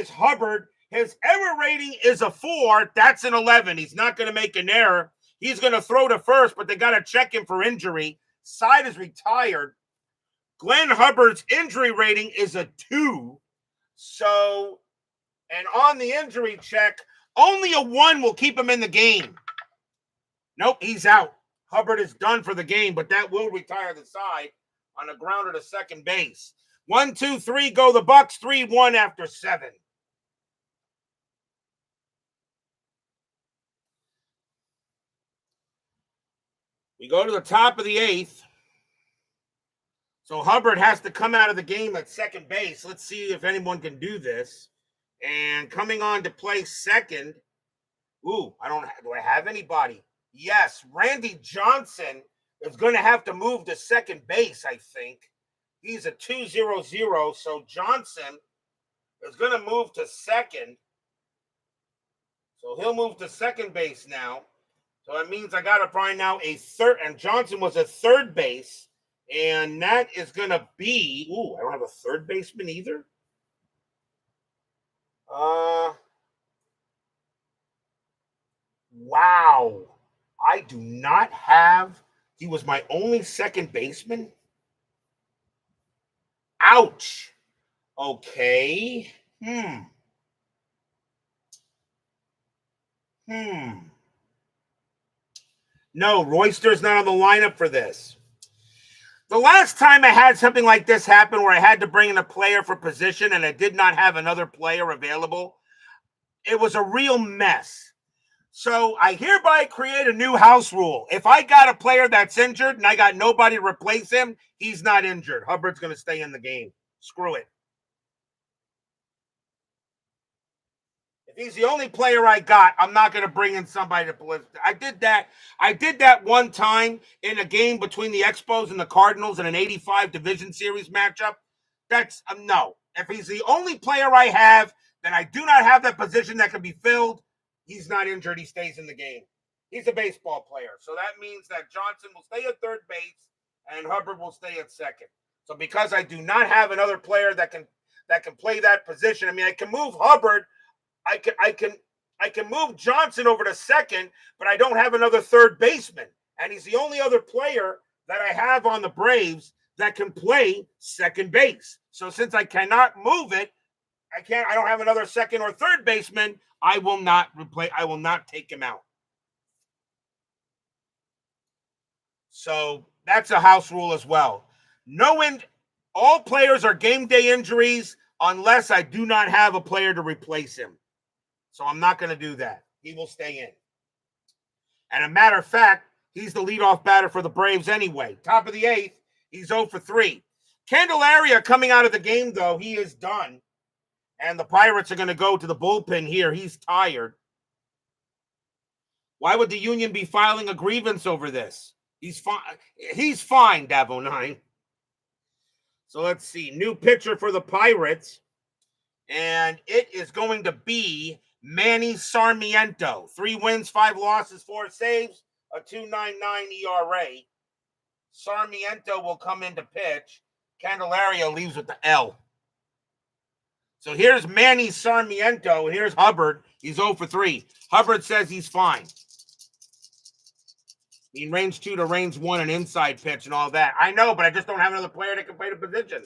Hubbard. His error rating is a 4. That's an 11. He's not going to make an error. He's going to throw to first, but they got to check him for injury. Side is retired. Glenn Hubbard's injury rating is a 2. So, and on the injury check, only a 1 will keep him in the game. Nope, he's out. Hubbard is done for the game, but that will retire the side on a grounder to second base. 1, 2, 3, go the Bucks. 3-1 after 7. We go to the top of the 8th. So Hubbard has to come out of the game at second base. Let's see if anyone can do this. And coming on to play second. Do I have anybody? Yes, Randy Johnson is going to have to move to second base, I think. He's a 2-0-0, so Johnson is going to move to second. So he'll move to second base now. So that means I got to find now a third, and Johnson was a third base, and that is going to be, I don't have a third baseman either. Wow. I do not have, he was my only second baseman. Ouch. Okay. No, Royster's not on the lineup for this. The last time I had something like this happen where I had to bring in a player for position and I did not have another player available, it was a real mess. So I hereby create a new house rule. If I got a player that's injured and I got nobody to replace him, he's not injured. Hubbard's going to stay in the game. Screw it. If he's the only player I got, I'm not going to bring in somebody to play. I did that one time in a game between the Expos and the Cardinals in an 85 Division Series matchup. That's no. If he's the only player I have, then I do not have that position that can be filled. He's not injured. He stays in the game. He's a baseball player. So that means that Johnson will stay at third base and Hubbard will stay at second. So because I do not have another player that can play that position, I mean, I can move Hubbard. I can move Johnson over to second, but I don't have another third baseman. And he's the only other player that I have on the Braves that can play second base. So since I cannot move it, I don't have another second or third baseman, I will not take him out. So that's a house rule as well. All players are game day injuries unless I do not have a player to replace him. So I'm not going to do that. He will stay in. And a matter of fact, he's the leadoff batter for the Braves anyway. Top of the eighth, he's 0 for 3. Candelaria coming out of the game, though, he is done. And the Pirates are going to go to the bullpen here. He's tired. Why would the Union be filing a grievance over this? He's fine. He's fine, Davo9. So let's see. New pitcher for the Pirates. And it is going to be Manny Sarmiento. 3 wins, 5 losses, 4 saves, a 2.99 ERA. Sarmiento will come in to pitch. Candelaria leaves with the L. So here's Manny Sarmiento, and here's Hubbard. He's 0 for 3. Hubbard says he's fine. I mean, range 2 to range 1, an inside pitch and all that. I know, but I just don't have another player that can play the position.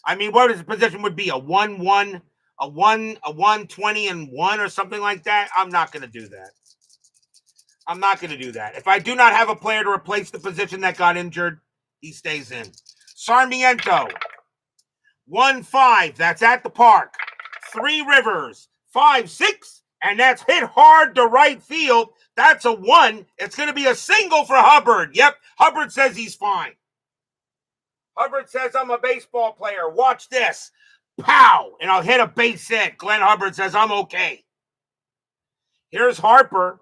I mean, what his position would be? A 1-1, a 120 and 1 or something like that? I'm not going to do that. I'm not going to do that. If I do not have a player to replace the position that got injured, he stays in. Sarmiento, 1-5. That's at the park. 3 Rivers, 5-6. And that's hit hard to right field. That's a 1. It's going to be a single for Hubbard. Yep, Hubbard says he's fine. Hubbard says, I'm a baseball player. Watch this. Pow! And I'll hit a base hit. Glenn Hubbard says, I'm okay. Here's Harper.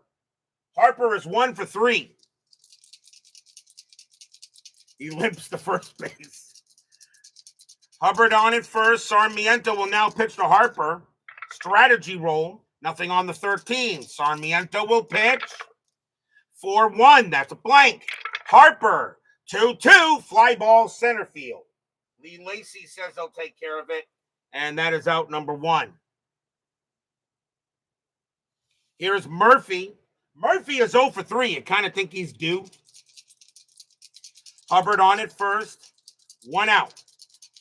Harper is 1 for 3. He limps to first base. Hubbard on it first. Sarmiento will now pitch to Harper. Strategy roll. Nothing on the 13. Sarmiento will pitch. 4-1. That's a blank. Harper. 2-2. Fly ball center field. Lee Lacy says they'll take care of it. And that is out number 1. Here's Murphy. Murphy is 0 for 3. I kind of think he's due. Hubbard on it first. 1 out.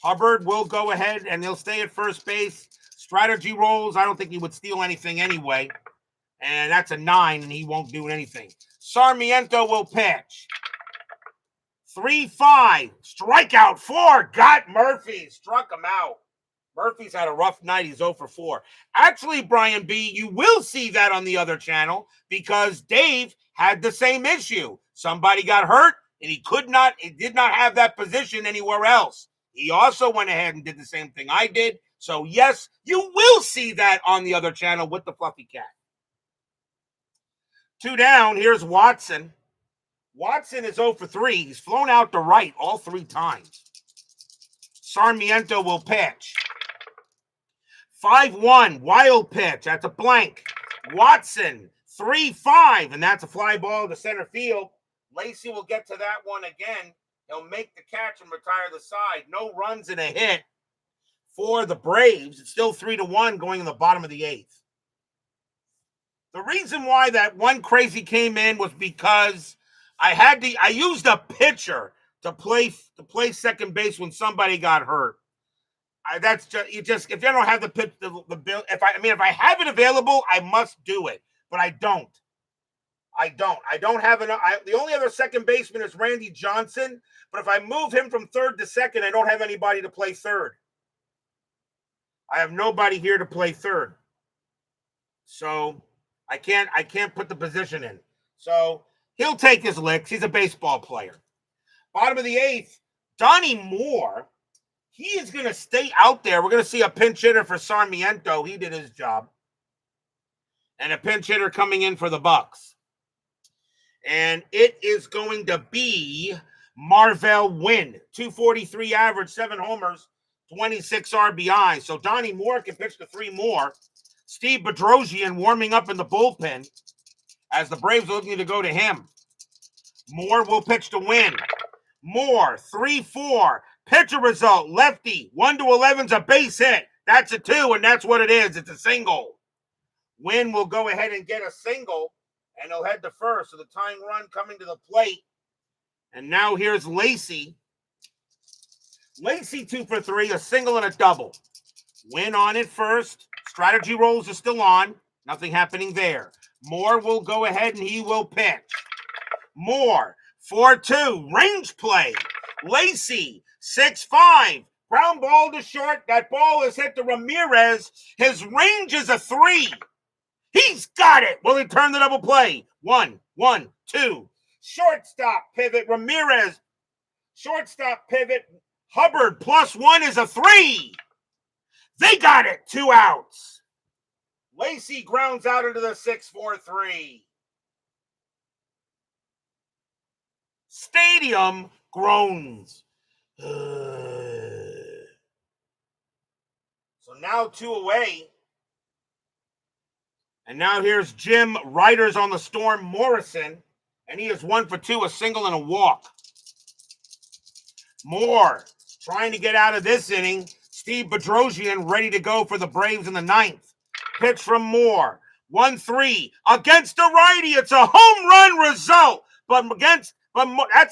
Hubbard will go ahead and he'll stay at first base. Strategy rolls. I don't think he would steal anything anyway. And that's a 9, and he won't do anything. Sarmiento will pitch. 3-5. Strikeout 4. Got Murphy. Struck him out. Murphy's had a rough night. He's 0 for 4. Actually, Brian B., you will see that on the other channel because Dave had the same issue. Somebody got hurt, and he did not have that position anywhere else. He also went ahead and did the same thing I did. So, yes, you will see that on the other channel with the Fluffy Cat. 2 down. Here's Watson. Watson is 0 for 3. He's flown out to right all 3 times. Sarmiento will pitch. 5-1. Wild pitch. That's a blank. Watson. 3-5. And that's a fly ball to center field. Lacy will get to that one again. He'll make the catch and retire the side. No runs and a hit for the Braves. It's still 3-1 going in the bottom of the 8th. The reason why that one crazy came in was because I used a pitcher to play second base when somebody got hurt. If you don't have the pitch, the bill. If I have it available, I must do it, but I don't. I don't have enough. The only other second baseman is Randy Johnson, but if I move him from third to second, I don't have anybody to play third. I have nobody here to play third. So I can't put the position in. So he'll take his licks. He's a baseball player. Bottom of the eighth, Donnie Moore. He is going to stay out there. We're going to see a pinch hitter for Sarmiento. He did his job. And a pinch hitter coming in for the Bucks. And it is going to be Marvell Wynn. 243 average, 7 homers, 26 RBI. So Donnie Moore can pitch to 3 more. Steve Bedrosian warming up in the bullpen as the Braves are looking to go to him. Moore will pitch to Wynn. Moore, 3-4. Pitcher result, lefty. 1-11's a base hit. That's a 2, and that's what it is. It's a single. Wynn will go ahead and get a single, and he'll head to first. So the tying run coming to the plate. And now here's Lacey. Lacey 2 for 3, a single and a double. Wynn on it first. Strategy rolls are still on. Nothing happening there. Moore will go ahead and he will pitch. Moore, 4-2, range play. Lacey, 6-5, ground ball to short. That ball is hit to Ramirez. His range is a 3. He's got it. Will he turn the double play? 1, 2. Shortstop pivot, Ramirez. Shortstop pivot, Hubbard, +1 is a 3. They got it. 2 outs. Lacey grounds out into the 6-4-3. Stadium groans. So now 2 away. And now here's Jim Riders on the storm, Morrison. And he is 1 for 2, a single and a walk. Moore trying to get out of this inning. Steve Bedrosian ready to go for the Braves in the 9th. Pitch from Moore. 1-3 against a righty. It's a home run result. But that's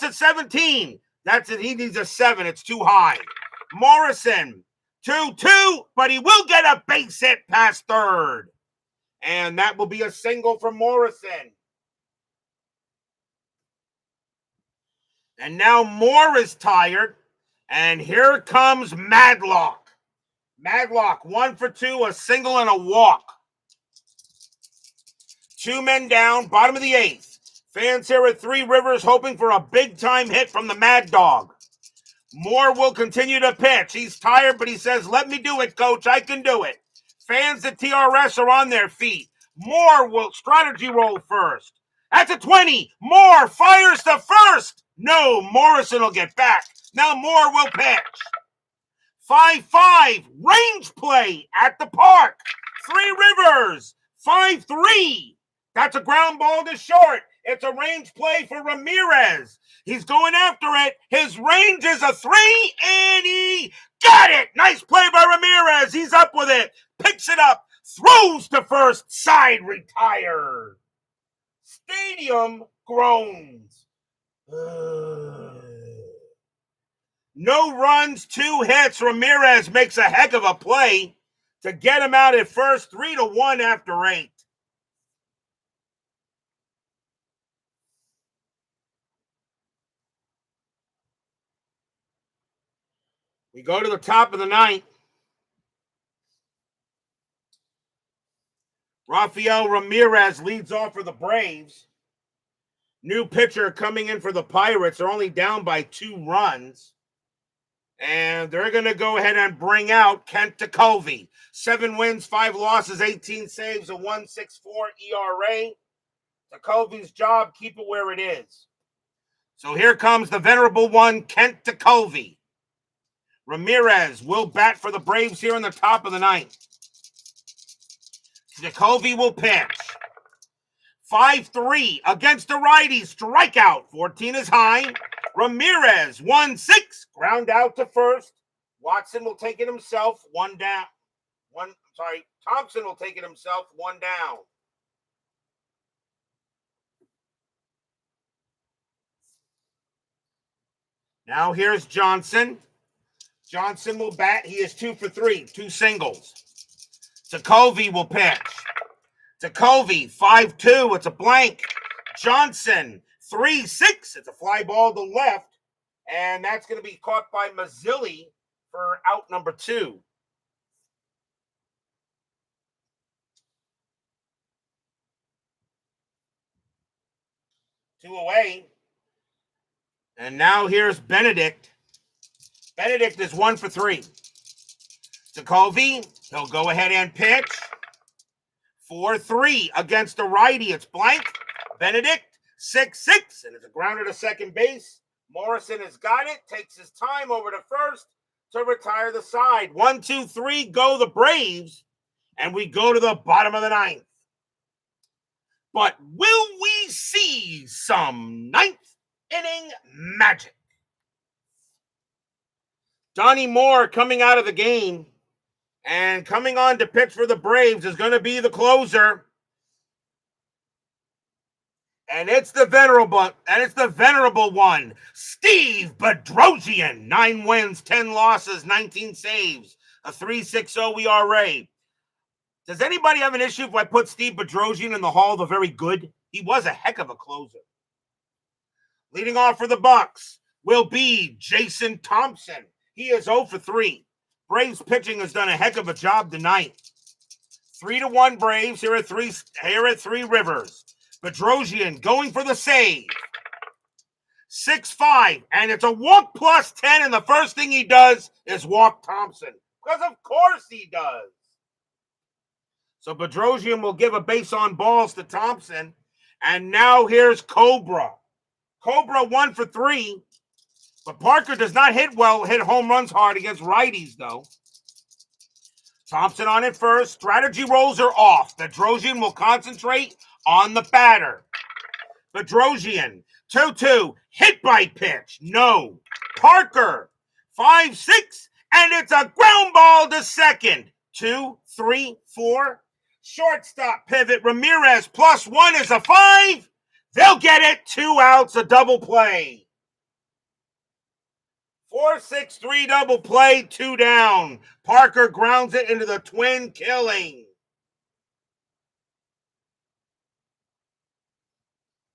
a 17. That's it. He needs a 7. It's too high. Morrison, 2-2, but he will get a base hit past third. And that will be a single from Morrison. And now Moore is tired. And here comes Madlock. Madlock, 1 for 2, a single and a walk. 2 men down, bottom of the 8th. Fans here at Three Rivers hoping for a big-time hit from the Mad Dog. Moore will continue to pitch. He's tired, but he says, let me do it, coach. I can do it. Fans at TRS are on their feet. Moore will strategy roll first. That's a 20. Moore fires to first. No, Morrison will get back. Now Moore will pitch. 5-5, range play at the park. Three Rivers, 5-3. That's a ground ball to short. It's a range play for Ramirez. He's going after it. His range is a 3, and he got it. Nice play by Ramirez. He's up with it. Picks it up. Throws to first. Side retired. Stadium groans. No runs, 2 hits. Ramirez makes a heck of a play to get him out at first. 3-1 after 8. We go to the top of the 9th. Rafael Ramirez leads off for the Braves. New pitcher coming in for the Pirates. They're only down by 2 runs. And they're going to go ahead and bring out Kent Tekulve. 7 wins, 5 losses, 18 saves, a 1.64 ERA. Tekulve's job, keep it where it is. So here comes the venerable one, Kent Tekulve. Ramirez will bat for the Braves here in the top of the 9th. Tekulve will pitch. 5-3 against a righty. Strikeout. 14 is high. Ramirez, 1-6. Ground out to first. Watson will take it himself. 1 down. Thompson will take it himself. 1 down. Now here's Johnson. Johnson will bat. He is 2 for 3. 2 singles. Tekulve will pitch. Tekulve, 5-2. It's a blank. Johnson, 3-6. It's a fly ball to left, and that's going to be caught by Mazzilli for out number 2. Two away. And now here's Benedict. Benedict is 1 for 3. Sokovy, he'll go ahead and pitch. 4-3 against a righty. It's blank. Benedict, 6-6, and it's a grounder to second base. Morrison has got it, takes his time over to first to retire the side. 1, 2, 3, go the Braves, and we go to the bottom of the 9th. But will we see some 9th inning magic? Donnie Moore coming out of the game and coming on to pitch for the Braves is going to be the closer. And it's the venerable one, Steve Bedrosian. 9 wins, 10 losses, 19 saves, a 3.60 ERA. Does anybody have an issue if I put Steve Bedrosian in the Hall of the Very Good? He was a heck of a closer. Leading off for the Bucks will be Jason Thompson. He is 0 for 3. Braves pitching has done a heck of a job tonight. 3-1 Braves here at Three Rivers. Bedrosian going for the save. 6-5, and it's a walk plus 10, and the first thing he does is walk Thompson. Because of course he does. So Bedrosian will give a base on balls to Thompson. And now here's Cobra. Cobra 1 for 3. But Parker does not hit home runs hard against righties, though. Thompson on it first. Strategy rolls are off. Bedrosian will concentrate on the batter. Bedrosian, 2-2, hit by pitch. No. Parker, 5-6, and it's a ground ball to second. 2, 3, 4. Shortstop pivot. Ramirez +1 is a 5. They'll get it. 2 outs, a double play. 4-6-3 double play, 2 down. Parker grounds it into the twin killing.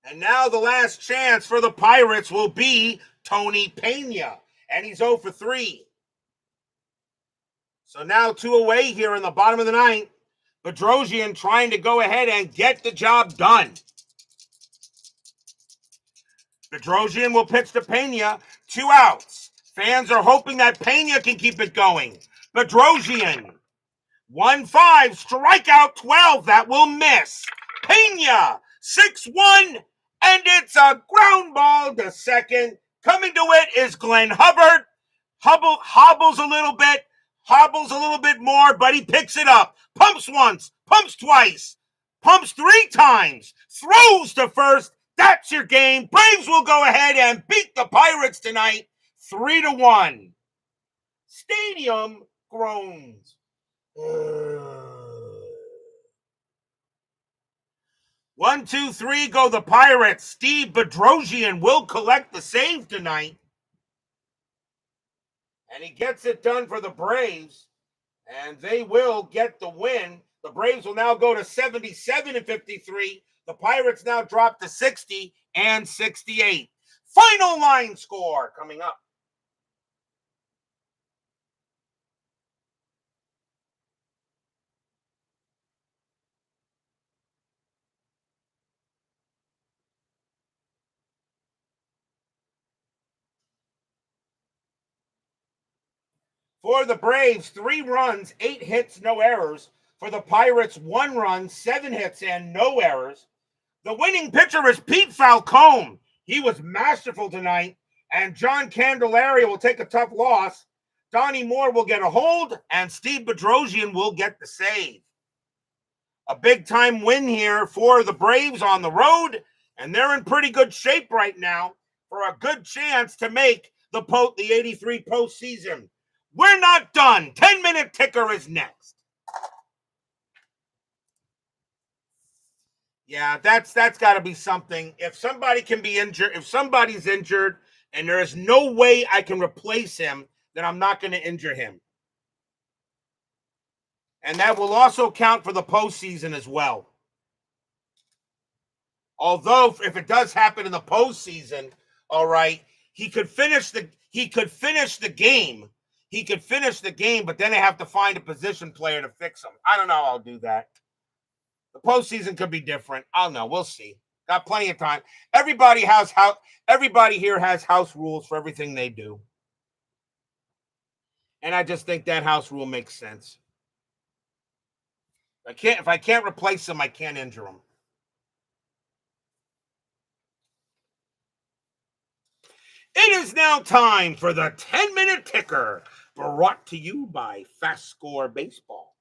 And now the last chance for the Pirates will be Tony Pena. And he's 0 for 3. So now 2 away here in the bottom of the 9th. Bedrosian trying to go ahead and get the job done. Bedrosian will pitch to Pena. 2 outs. Fans are hoping that Pena can keep it going. Bedrosian, 1-5, strikeout 12. That will miss. Pena, 6-1, and it's a ground ball to second. Coming to it is Glenn Hubbard. Hobbles a little bit more, but he picks it up. Pumps once, pumps twice, pumps 3 times, throws to first. That's your game. Braves will go ahead and beat the Pirates tonight. 3-1. Stadium groans. 1, 2, 3 go the Pirates. Steve Bedrosian will collect the save tonight. And he gets it done for the Braves. And they will get the win. The Braves will now go to 77-53. The Pirates now drop to 60 and 68. Final line score coming up. For the Braves, 3 runs, 8 hits, no errors. For the Pirates, 1 run, 7 hits, and no errors. The winning pitcher is Pete Falcone. He was masterful tonight. And John Candelaria will take a tough loss. Donnie Moore will get a hold, and Steve Bedrosian will get the save. A big-time win here for the Braves on the road, and they're in pretty good shape right now for a good chance to make the 83 postseason. We're not done. 10-minute ticker is next. Yeah, that's got to be something. If somebody can be injured, if somebody's injured and there is no way I can replace him, then I'm not going to injure him. And that will also count for the postseason as well. Although if it does happen in the postseason, all right, he could finish the game. He could finish the game, but then they have to find a position player to fix him. I don't know how I'll do that. The postseason could be different. I don't know. We'll see. Got plenty of time. Everybody here has house rules for everything they do. And I just think that house rule makes sense. If I can't replace them, I can't injure them. It is now time for the 10-minute ticker, brought to you by FastScore Baseball.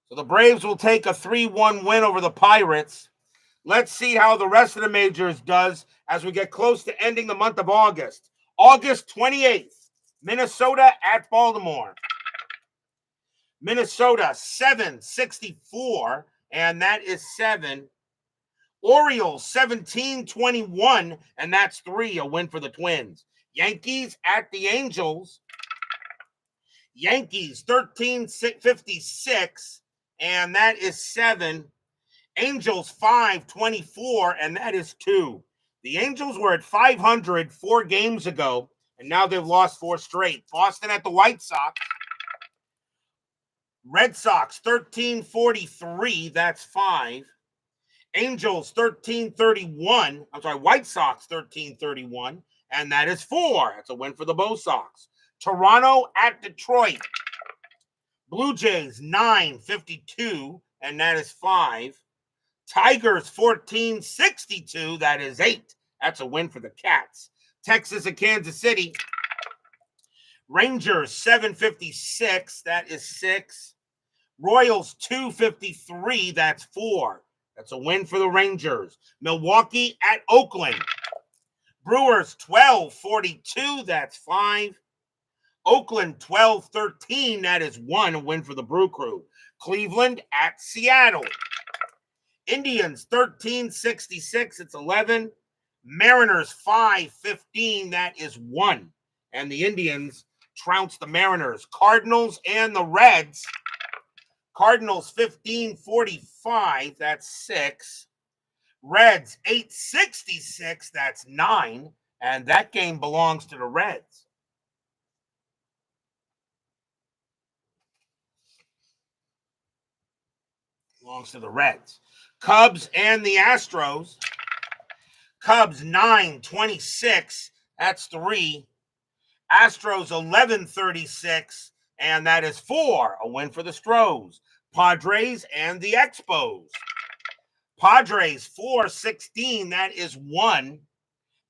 So the Braves will take a 3-1 win over the Pirates. Let's see how the rest of the majors does as we get close to ending the month of August. August 28th, Minnesota at Baltimore. Minnesota 764, and that is 7. Orioles 17-21, and that's 3, a win for the Twins. Yankees at the Angels. Yankees 13-56, and that is 7. Angels 5-24, and that is 2. The Angels were at 500 4 games ago, and now they've lost 4 straight. Boston at the White Sox. Red Sox 13-43, that's 5. Angels 13-31. I'm sorry, White Sox 13-31, and that is 4. That's a win for the Bo Sox. Toronto at Detroit. Blue Jays 9-52, and that is 5. Tigers 14-62, that is 8. That's a win for the Cats. Texas at Kansas City. Rangers 7-56, that is 6. Royals 2-53, that's 4. That's a win for the Rangers. Milwaukee at Oakland. Brewers 12-42, that's 5. Oakland 12-13, that is 1, a win for the Brew Crew. Cleveland at Seattle. Indians 13-66, it's 11. Mariners 5-15, that is 1. And the Indians trounced the Mariners. Cardinals and the Reds. Cardinals 15-45, that's 6. Reds 8-66, that's 9. And that game belongs to the Reds. Belongs to the Reds. Cubs and the Astros. Cubs 9-26, that's 3. Astros 11-36, and that is 4, a win for the Stros. Padres and the Expos. Padres 4-16, that is 1.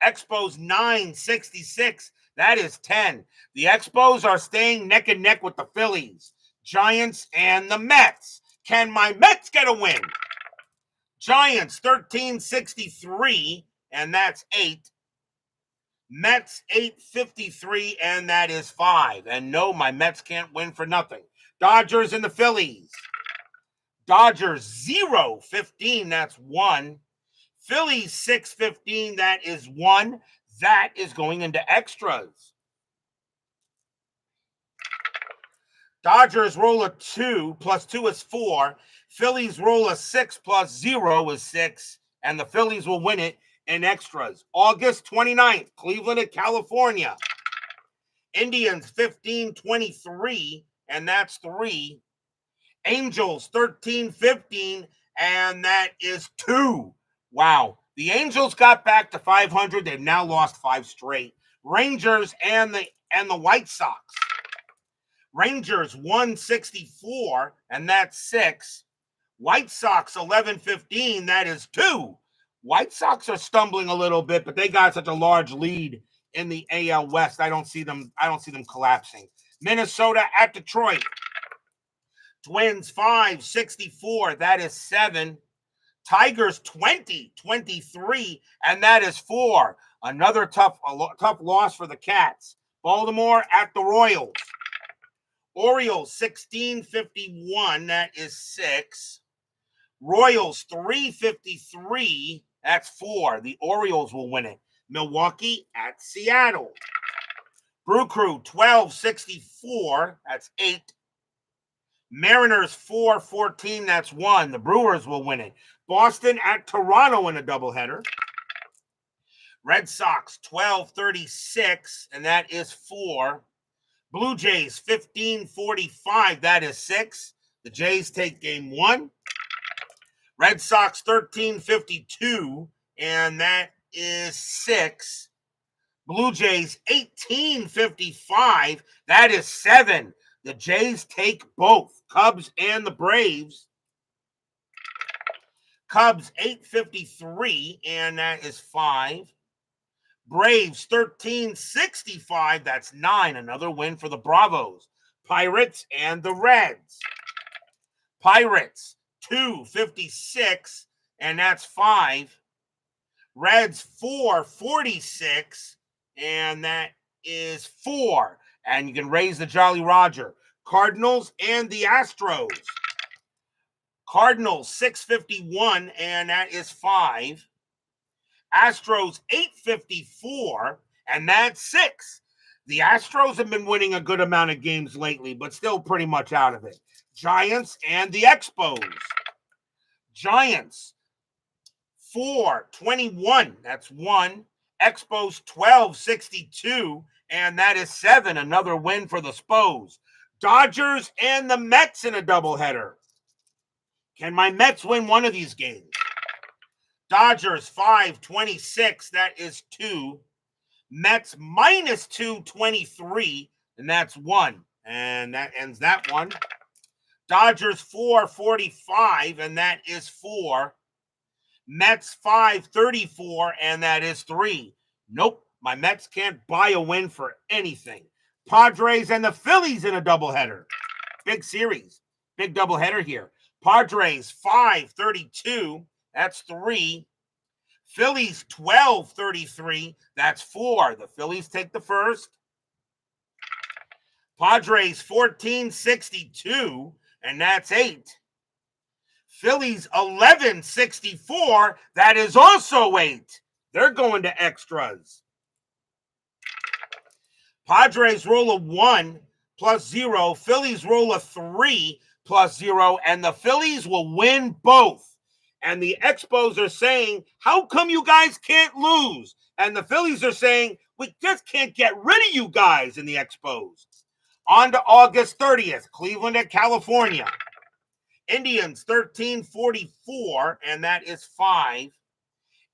Expos 9-66, that is 10. The Expos are staying neck and neck with the Phillies, Giants, and the Mets. Can my Mets get a win? Giants 13-63, and that's 8. Mets 8-53, and that is 5. And no, my Mets can't win for nothing. Dodgers and the Phillies. Dodgers 0-15, that's 1. Phillies 6-15, that is 1. That is going into extras. Dodgers roll a 2, plus 2 is 4. Phillies roll a 6, plus 0 is 6. And the Phillies will win it in extras. August 29th, Cleveland at California. Indians 15-23, and that's 3. Angels 13-15, and that is 2. Wow. The Angels got back to 500. They've now lost 5 straight. Rangers and the White Sox. Rangers 164, and that's 6. White Sox 11-15, that is 2. White Sox are stumbling a little bit, but they got such a large lead in the AL West. I don't see them collapsing. Minnesota at Detroit. Twins 5-64, that is 7. Tigers 20-23, and that is 4. Another tough loss for the Cats. Baltimore at the Royals. Orioles 16-51, that is 6. Royals 3-53, that's 4. The Orioles will win it. Milwaukee at Seattle. Brew Crew 12-64, that's 8. Mariners 4-14, that's 1. The Brewers will win it. Boston at Toronto in a doubleheader. Red Sox 12-36, and that is 4. Blue Jays 15-45, that is 6. The Jays take game 1. Red Sox 13-52, and that is 6. Blue Jays 18-55, that is 7. The Jays take both. Cubs and the Braves. Cubs 8-53, and that is 5. Braves 13-65, that's 9. Another win for the Bravos. Pirates and the Reds. Pirates 2-56, and that's 5. Reds 4-46, and that is 4. And you can raise the Jolly Roger. Cardinals and the Astros. Cardinals 6-51, and that is 5. Astros 8-54, and that's 6. The Astros have been winning a good amount of games lately, but still pretty much out of it. Giants and the Expos. Giants 4-21, that's 1. Expos 12-62, and that is 7. Another win for the Spos. Dodgers and the Mets in a doubleheader. Can my Mets win one of these games? Dodgers 5-26, that is 2. Mets minus 223, and that's 1. And that ends that one. Dodgers 4-45, and that is 4. Mets 5-34, and that is 3. Nope, my Mets can't buy a win for anything. Padres and the Phillies in a doubleheader. Big series. Big doubleheader here. Padres 5-32, that's 3. Phillies 12-33, that's 4. The Phillies take the first. Padres 14-62, and that's 8. Phillies 11-64, that is also 8. They're going to extras. Padres roll a 1 plus 0. Phillies roll a 3 plus 0, and the Phillies will win both. And the Expos are saying, how come you guys can't lose? And the Phillies are saying, we just can't get rid of you guys in the Expos. On to August 30th, Cleveland at California. Indians 13-44, and that is 5.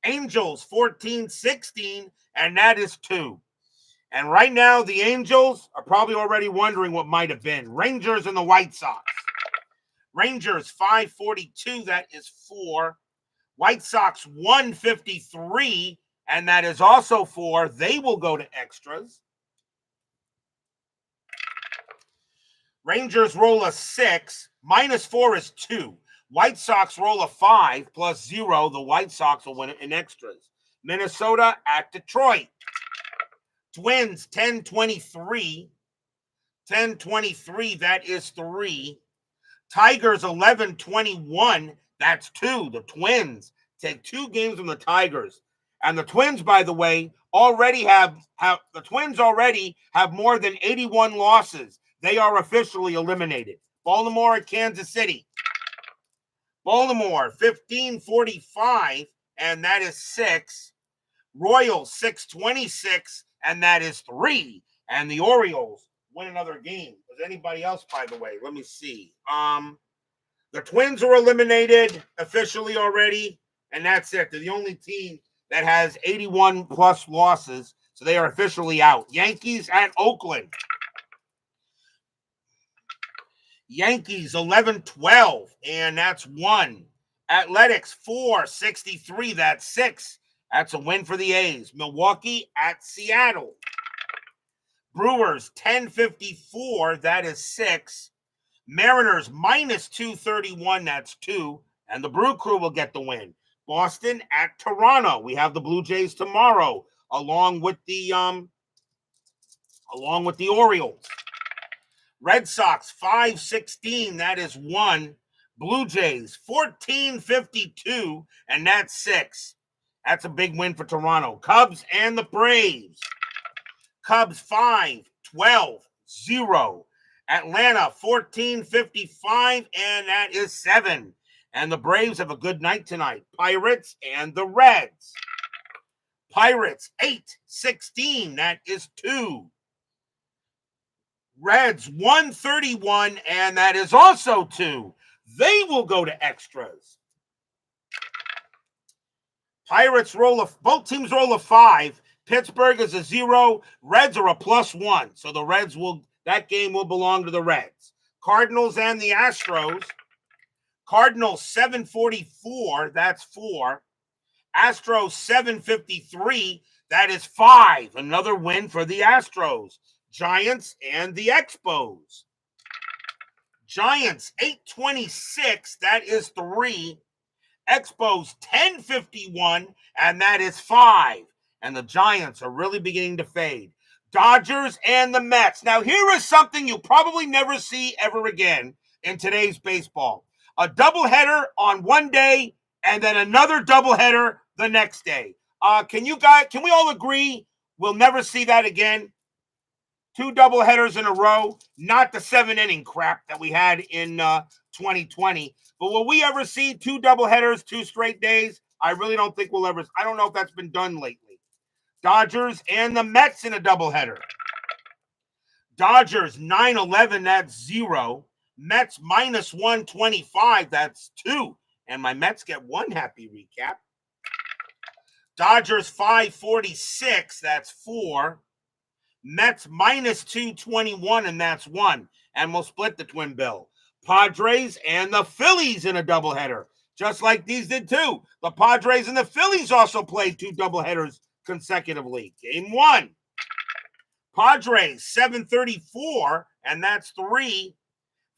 Angels 14-16, and that is 2. And right now, the Angels are probably already wondering what might have been. Rangers and the White Sox. Rangers 5-42, that is 4. White Sox 153, and that is also 4. They will go to extras. Rangers roll a 6, minus 4 is 2. White Sox roll a 5 plus 0. The White Sox will win it in extras. Minnesota at Detroit. Twins 10-23. 10-23, that is 3. Tigers 11-21, that's 2. The Twins take 2 games from the Tigers. And the Twins, by the way, already have more than 81 losses. They are officially eliminated. Baltimore at Kansas City. Baltimore 15-45, and that is 6. Royals 6-26, and that is 3. And the Orioles win another game. Was anybody else, by the way? Let me see. The Twins are eliminated officially already, and that's it. They're the only team that has 81 plus losses, so they are officially out. Yankees at Oakland. Yankees 11-12, and that's 1. Athletics 4-63, that's 6. That's a win for the A's. Milwaukee at Seattle. Brewers 10-54, that is 6. Mariners minus 231, that's 2. And the Brew Crew will get the win. Boston at Toronto. We have the Blue Jays tomorrow, along with the Orioles. Red Sox 5-16, that is 1. Blue Jays 14-52, and that's 6. That's a big win for Toronto. Cubs and the Braves. Cubs 5-12-0. Atlanta 1455, and that is 7. And the Braves have a good night tonight. Pirates and the Reds. Pirates 816, that is 2. Reds 131, and that is also 2. They will go to extras. Pirates both teams roll a 5. Pittsburgh is a 0. Reds are a +1. So that game will belong to the Reds. Cardinals and the Astros. Cardinals 744, that's 4. Astros 753, that is 5. Another win for the Astros. Giants and the Expos. Giants 826, that is 3. Expos 1051, and that is 5. And the Giants are really beginning to fade. Dodgers and the Mets. Now, here is something you'll probably never see ever again in today's baseball. A doubleheader on one day and then another doubleheader the next day. Can we all agree we'll never see that again? 2 doubleheaders in a row, not the 7-inning crap that we had in 2020. But will we ever see 2 doubleheaders, 2 straight days? I really don't think we'll ever. I don't know if that's been done lately. Dodgers and the Mets in a doubleheader. Dodgers 911, that's 0. Mets -125, that's 2. And my Mets get 1 happy recap. Dodgers 546, that's 4. Mets -221, and that's 1. And we'll split the twin bill. Padres and the Phillies in a doubleheader, just like these did too. The Padres and the Phillies also played 2 doubleheaders consecutively. Game 1. Padres 734, and that's 3.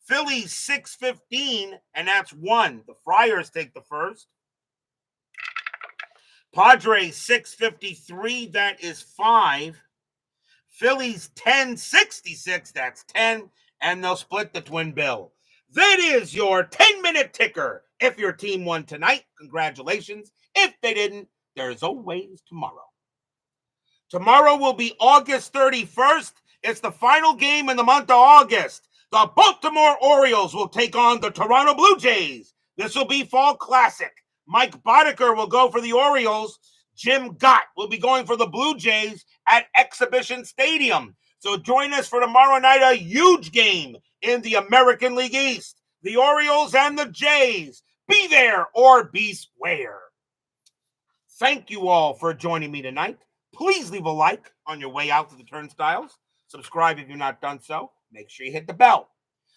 Phillies 615, and that's 1. The Friars take the first. Padres 653, that is 5. Phillies 1066, that's 10, and they'll split the twin bill. That is your 10-minute ticker. If your team won tonight, congratulations. If they didn't, there's always tomorrow. Tomorrow will be August 31st. It's the final game in the month of August. The Baltimore Orioles will take on the Toronto Blue Jays. This will be Fall Classic. Mike Boddicker will go for the Orioles. Jim Gott will be going for the Blue Jays at Exhibition Stadium. So join us for tomorrow night, a huge game in the American League East. The Orioles and the Jays. Be there or be square. Thank you all for joining me tonight. Please leave a like on your way out to the turnstiles. Subscribe if you've not done so. Make sure you hit the bell.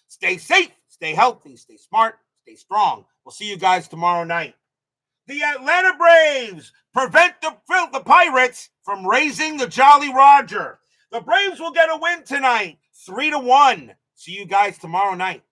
Stay safe, stay healthy, stay smart, stay strong. We'll see you guys tomorrow night. The Atlanta Braves prevent the Pirates from raising the Jolly Roger. The Braves will get a win tonight, 3-1. See you guys tomorrow night.